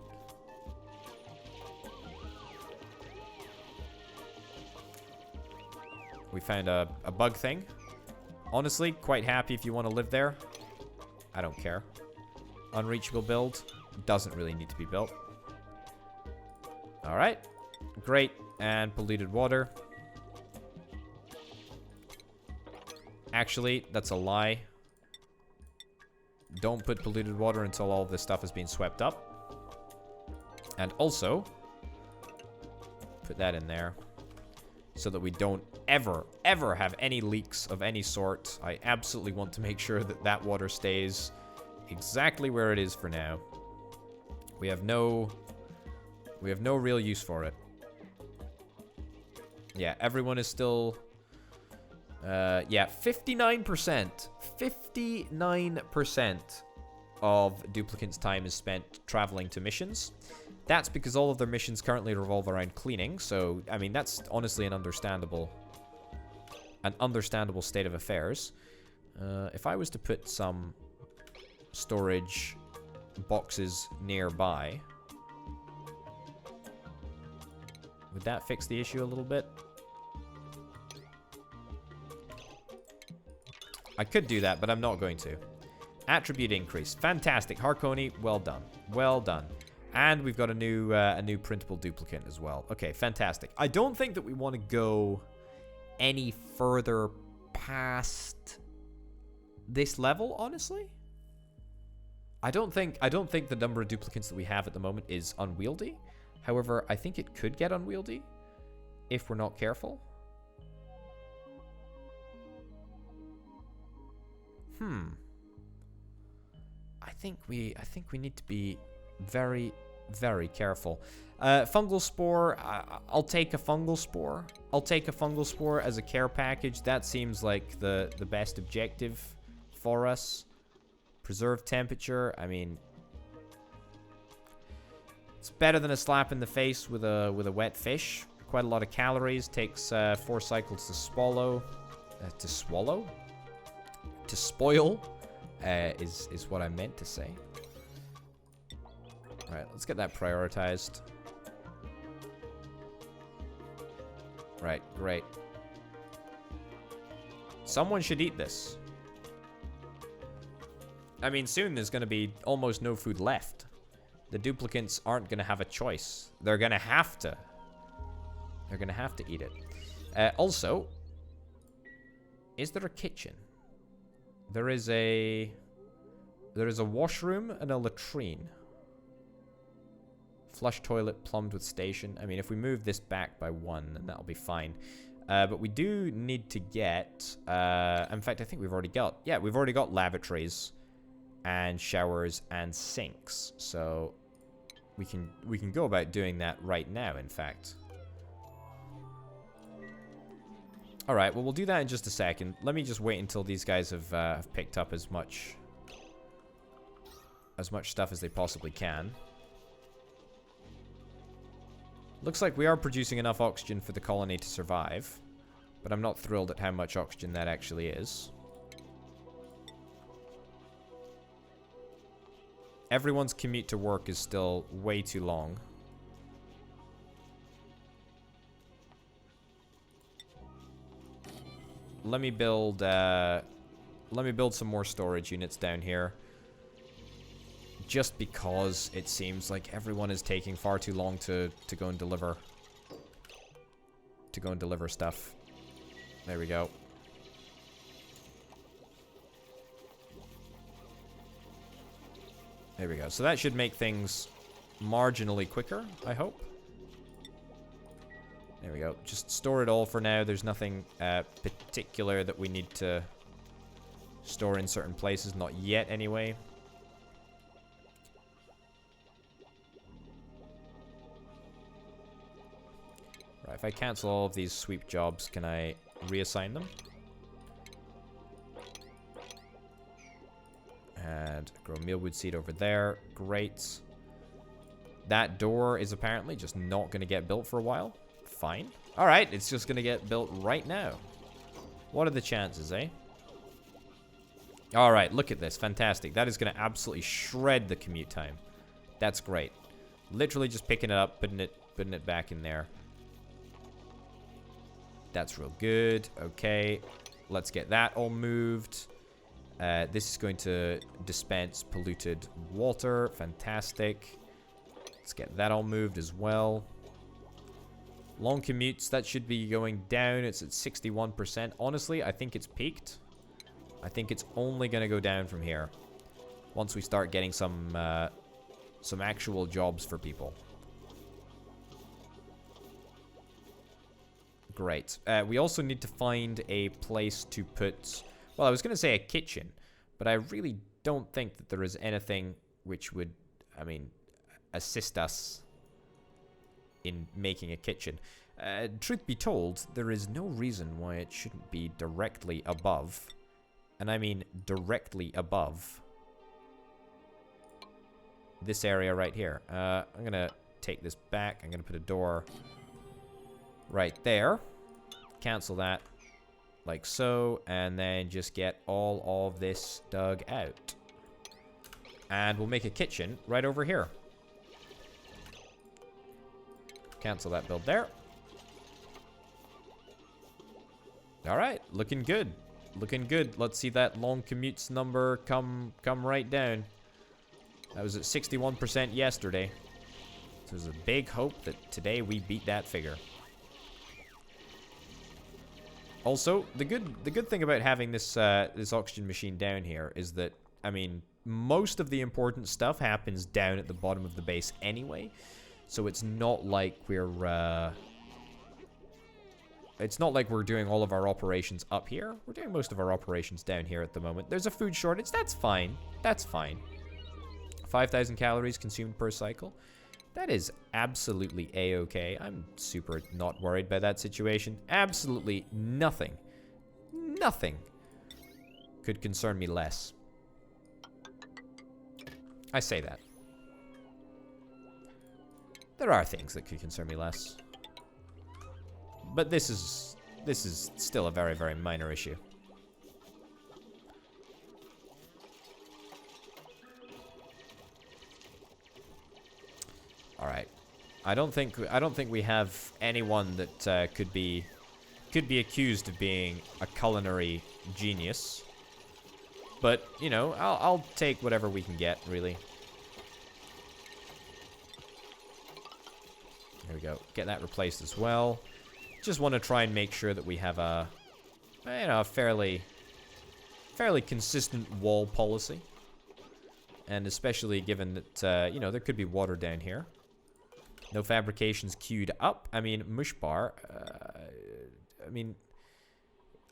We found a bug thing. Honestly, quite happy if you want to live there. I don't care. Unreachable build. Doesn't really need to be built. Alright. Great. And polluted water. Actually, that's a lie. Don't put polluted water until all of this stuff has been swept up. And also, put that in there so that we don't ever have any leaks of any sort. I absolutely want to make sure that that water stays exactly where it is for now. We have no real use for it. Yeah, everyone is still... yeah, 59%. 59% of duplicants' time is spent traveling to missions. That's because all of their missions currently revolve around cleaning. So, I mean, that's honestly an understandable state of affairs. If I was to put some storage boxes nearby, would that fix the issue a little bit? I could do that, but I'm not going to. Attribute increase. Fantastic. Harkoni, well done. Well done. And we've got a new printable duplicate as well. Okay, fantastic. I don't think that we want to go any further past this level, honestly. I don't think the number of duplicants that we have at the moment is unwieldy. However, I think it could get unwieldy if we're not careful. I think we need to be very, very careful. Fungal spore. I'll take a fungal spore. I'll take a fungal spore as a care package. That seems like the best objective for us. Preserve temperature. I mean, it's better than a slap in the face with a wet fish. Quite a lot of calories. Takes 4 cycles to swallow. To swallow? To spoil is what I meant to say. Alright, let's get that prioritized. Right, great. Someone should eat this. I mean, soon there's going to be almost no food left. The duplicants aren't going to have a choice. They're going to have to. They're going to have to eat it. Also, is there a kitchen? There is a washroom and a latrine. Flush toilet plumbed with station. I mean, if we move this back by 1, then that'll be fine. But we do need to get... in fact, I think we've already got... Yeah, we've already got lavatories and showers and sinks. So we can go about doing that right now, in fact. Alright, well, we'll do that in just a second. Let me just wait until these guys have picked up as much stuff as they possibly can. Looks like we are producing enough oxygen for the colony to survive, but I'm not thrilled at how much oxygen that actually is. Everyone's commute to work is still way too long. Let me build some more storage units down here. Just because it seems like everyone is taking far too long to go and deliver. To go and deliver stuff. There we go. There we go. So that should make things marginally quicker, I hope. There we go. Just store it all for now. There's nothing particular that we need to store in certain places. Not yet, anyway. Right, If I cancel all of these sweep jobs, can I reassign them? And grow mealwood seed over there. Great. That door is apparently just not going to get built for a while. Fine. Alright, it's just going to get built right now. What are the chances, eh? Alright, look at this. Fantastic. That is going to absolutely shred the commute time. That's great. Literally just picking it up, putting it back in there. That's real good. Okay. Let's get that all moved. This is going to dispense polluted water. Fantastic. Let's get that all moved as well. Long commutes, that should be going down. It's at 61%. Honestly, I think it's peaked. I think it's only going to go down from here. Once we start getting some actual jobs for people. Great. We also need to find a place to put... Well, I was going to say a kitchen, but I really don't think that there is anything which would, I mean, assist us in making a kitchen. Truth be told, there is no reason why it shouldn't be directly above. And I mean directly above this area right here. I'm going to take this back. I'm going to put a door right there. Cancel that like so. And then just get all of this dug out. And we'll make a kitchen right over here. Cancel that build there. Alright, looking good. Looking good. Let's see that long commutes number come right down. That was at 61% yesterday. So there's a big hope that today we beat that figure. Also, the good thing about having this this oxygen machine down here is that, I mean, most of the important stuff happens down at the bottom of the base anyway. So it's not like we're doing all of our operations up here. We're doing most of our operations down here at the moment. There's a food shortage. That's fine. That's fine. 5,000 calories consumed per cycle. That is absolutely a-okay. I'm super not worried by that situation. Absolutely nothing could concern me less. I say that. There are things that could concern me less. But this is still a very, very minor issue. All right. I don't think we have anyone that could be accused of being a culinary genius. But, you know, I'll take whatever we can get, really. There we go. Get that replaced as well. Just want to try and make sure that we have a, you know, a fairly consistent wall policy. And especially given that, you know, there could be water down here. No fabrications queued up. I mean, mush bar. I mean,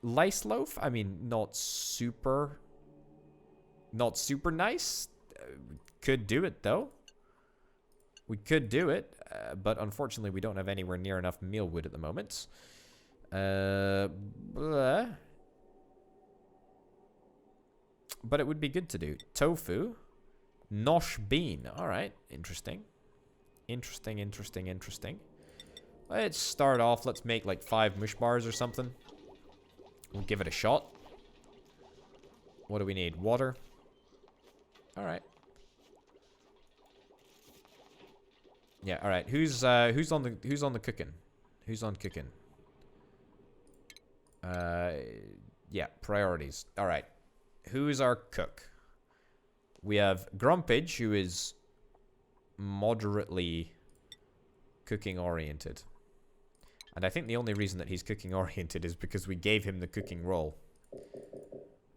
lice loaf. I mean, not super nice. Could do it, though. We could do it, but unfortunately we don't have anywhere near enough mealwood at the moment. But it would be good to do. Tofu. Nosh bean. Alright, interesting. Interesting. Let's start off. Let's make like 5 mush bars or something. We'll give it a shot. What do we need? Water. Alright. Yeah, alright. Who's on the cooking? Who's on cooking? Yeah, priorities. Alright. Who is our cook? We have Grumpage, who is moderately cooking oriented. And I think the only reason that he's cooking oriented is because we gave him the cooking role.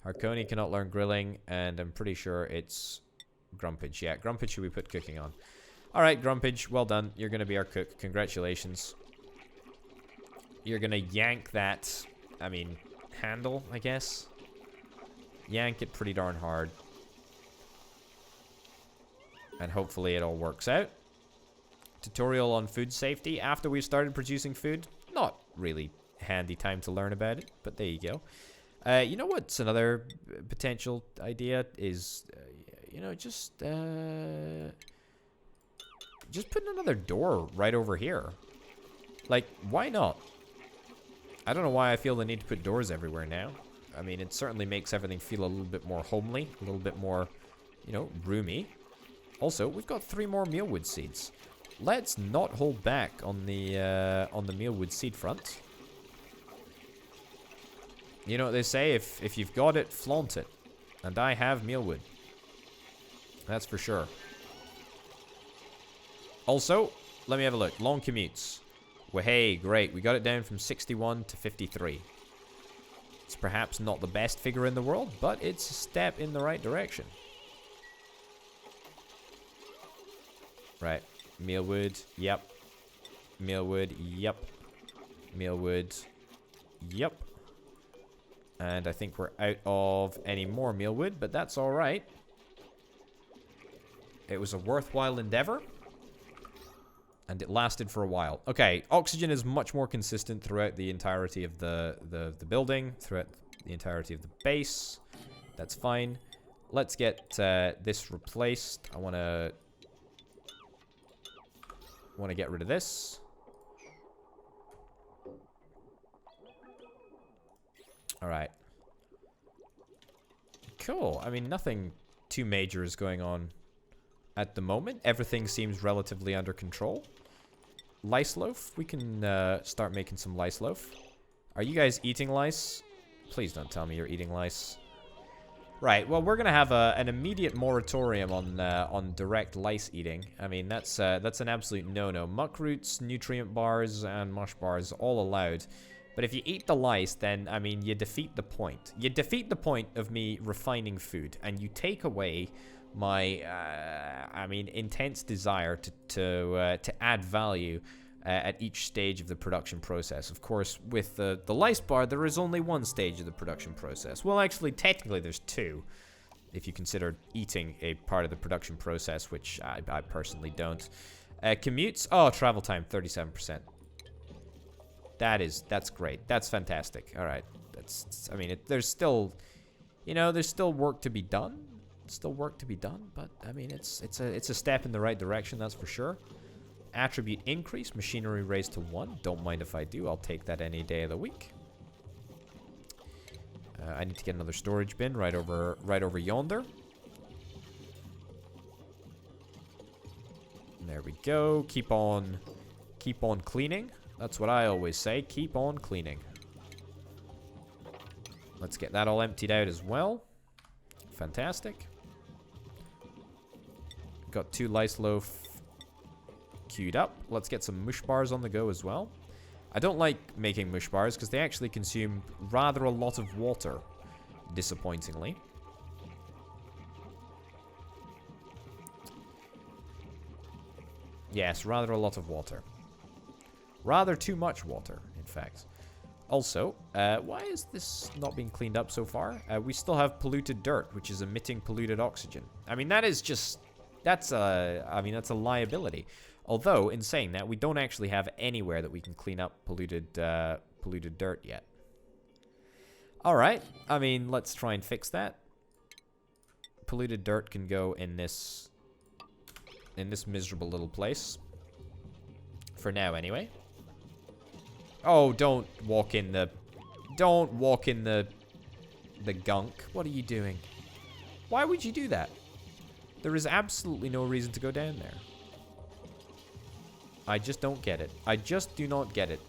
Harkoni cannot learn grilling, and I'm pretty sure it's Grumpage. Yeah, Grumpage should we put cooking on. Alright, Grumpage, well done. You're going to be our cook. Congratulations. You're going to yank that, I mean, handle, I guess. Yank it pretty darn hard. And hopefully it all works out. Tutorial on food safety after we've started producing food. Not really handy time to learn about it, but there you go. You know what's another potential idea is, you know, just put another door right over here. Like, why not? I don't know why I feel the need to put doors everywhere now. I mean, it certainly makes everything feel a little bit more homely, a little bit more, you know, roomy. Also, we've got 3 more mealwood seeds. Let's not hold back on the mealwood seed front. You know what they say, if you've got it, flaunt it. And I have mealwood. That's for sure. Also, let me have a look. Long commutes. Well, hey, great. We got it down from 61 to 53. It's perhaps not the best figure in the world, but it's a step in the right direction. Right. Mealwood. Yep. Mealwood. Yep. Mealwood. Yep. And I think we're out of any more mealwood, but that's all right. It was a worthwhile endeavor. And it lasted for a while. Okay, oxygen is much more consistent throughout the entirety of the building, throughout the entirety of the base. That's fine. Let's get this replaced. I want to get rid of this. All right. Cool. I mean, nothing too major is going on at the moment. Everything seems relatively under control. Lice loaf. We can start making some lice loaf. Are you guys eating lice? Please don't tell me you're eating lice. Right. Well, we're gonna have an immediate moratorium on direct lice eating. I mean, that's an absolute no-no. Muck roots, nutrient bars, and mush bars all allowed. But if you eat the lice, then I mean, you defeat the point. You defeat the point of me refining food, and you take away my, I mean, intense desire to add value at each stage of the production process. Of course, with the lice bar, there is only one stage of the production process. Well, actually, technically, there's 2, if you consider eating a part of the production process, which I personally don't. Commutes, oh, travel time, 37%. That's great. That's fantastic. All right, I mean, there's still, you know, there's still work to be done. Still work to be done, but I mean, it's a step in the right direction, that's for sure. Attribute increase, machinery raised to 1. Don't mind if I do. I'll take that any day of the week. I need to get another storage bin right over yonder. There we go. Keep on cleaning. That's what I always say. Keep on cleaning. Let's get that all emptied out as well. Fantastic. Got 2 lice loaf queued up. Let's get some mush bars on the go as well. I don't like making mush bars because they actually consume rather a lot of water, disappointingly. Yes, rather a lot of water. Rather too much water, in fact. Also, why is this not being cleaned up so far? We still have polluted dirt, which is emitting polluted oxygen. I mean, that is just... that's a liability. Although, in saying that, we don't actually have anywhere that we can clean up polluted dirt yet. Alright, I mean, let's try and fix that. Polluted dirt can go in this miserable little place. For now, anyway. Oh, don't walk in the gunk. What are you doing? Why would you do that? There is absolutely no reason to go down there. I just don't get it. I just do not get it.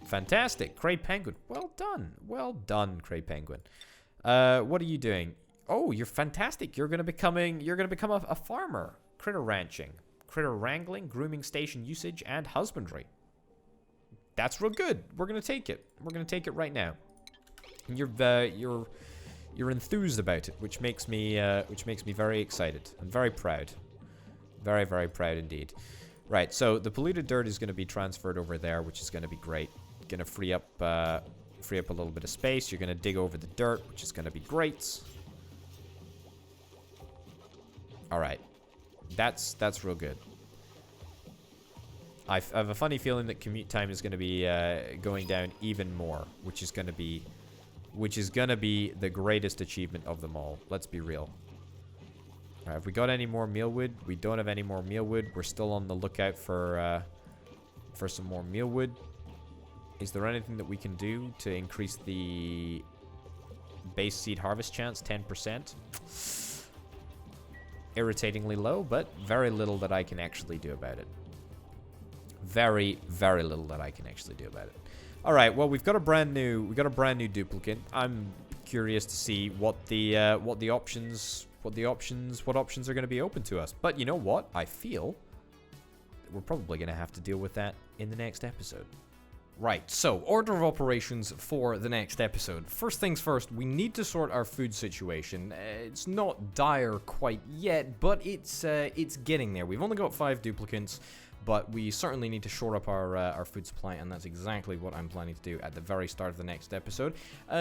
Fantastic. Cray Penguin. Well done. Well done, Cray Penguin. What are you doing? Oh, you're fantastic. You're gonna become a farmer. Critter ranching. Critter wrangling, grooming station usage, and husbandry. That's real good. We're gonna take it. We're gonna take it right now. And you're enthused about it, which makes me very excited and very proud. Very, very proud indeed. Right, so the polluted dirt is going to be transferred over there, which is going to be great. Going to free up a little bit of space. You're going to dig over the dirt, which is going to be great. All right, that's real good. I have a funny feeling that commute time is going to be going down even more, which is going to be the greatest achievement of them all. Let's be real. All right, have we got any more mealwood? We don't have any more mealwood. We're still on the lookout for some more mealwood. Is there anything that we can do to increase the base seed harvest chance? 10%. Irritatingly low, but very little that I can actually do about it. Very, very little that I can actually do about it. All right, well, we've got a brand new duplicate. I'm curious to see what options are going to be open to us. But you know what? I feel that we're probably going to have to deal with that in the next episode. Right, so order of operations for the next episode. First things first, we need to sort our food situation. It's not dire quite yet, but it's getting there. We've only got 5 duplicates, but we certainly need to shore up our food supply, and that's exactly what I'm planning to do at the very start of the next episode.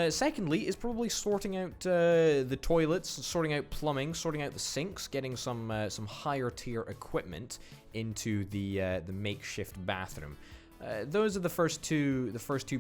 Secondly, is probably sorting out the toilets, sorting out plumbing, sorting out the sinks, getting some higher tier equipment into the makeshift bathroom. Those are the first two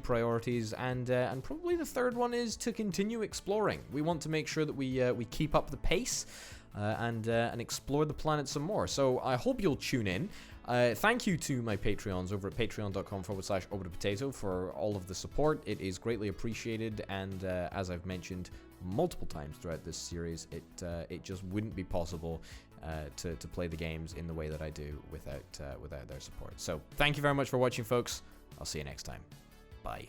priorities, and probably the third one is to continue exploring. We want to make sure that we keep up the pace and explore the planet some more. So I hope you'll tune in. Thank you to my Patreons over at patreon.com/overthepotato for all of the support. It is greatly appreciated, and as I've mentioned multiple times throughout this series, it just wouldn't be possible to play the games in the way that I do without their support. So thank you very much for watching, folks. I'll see you next time. Bye.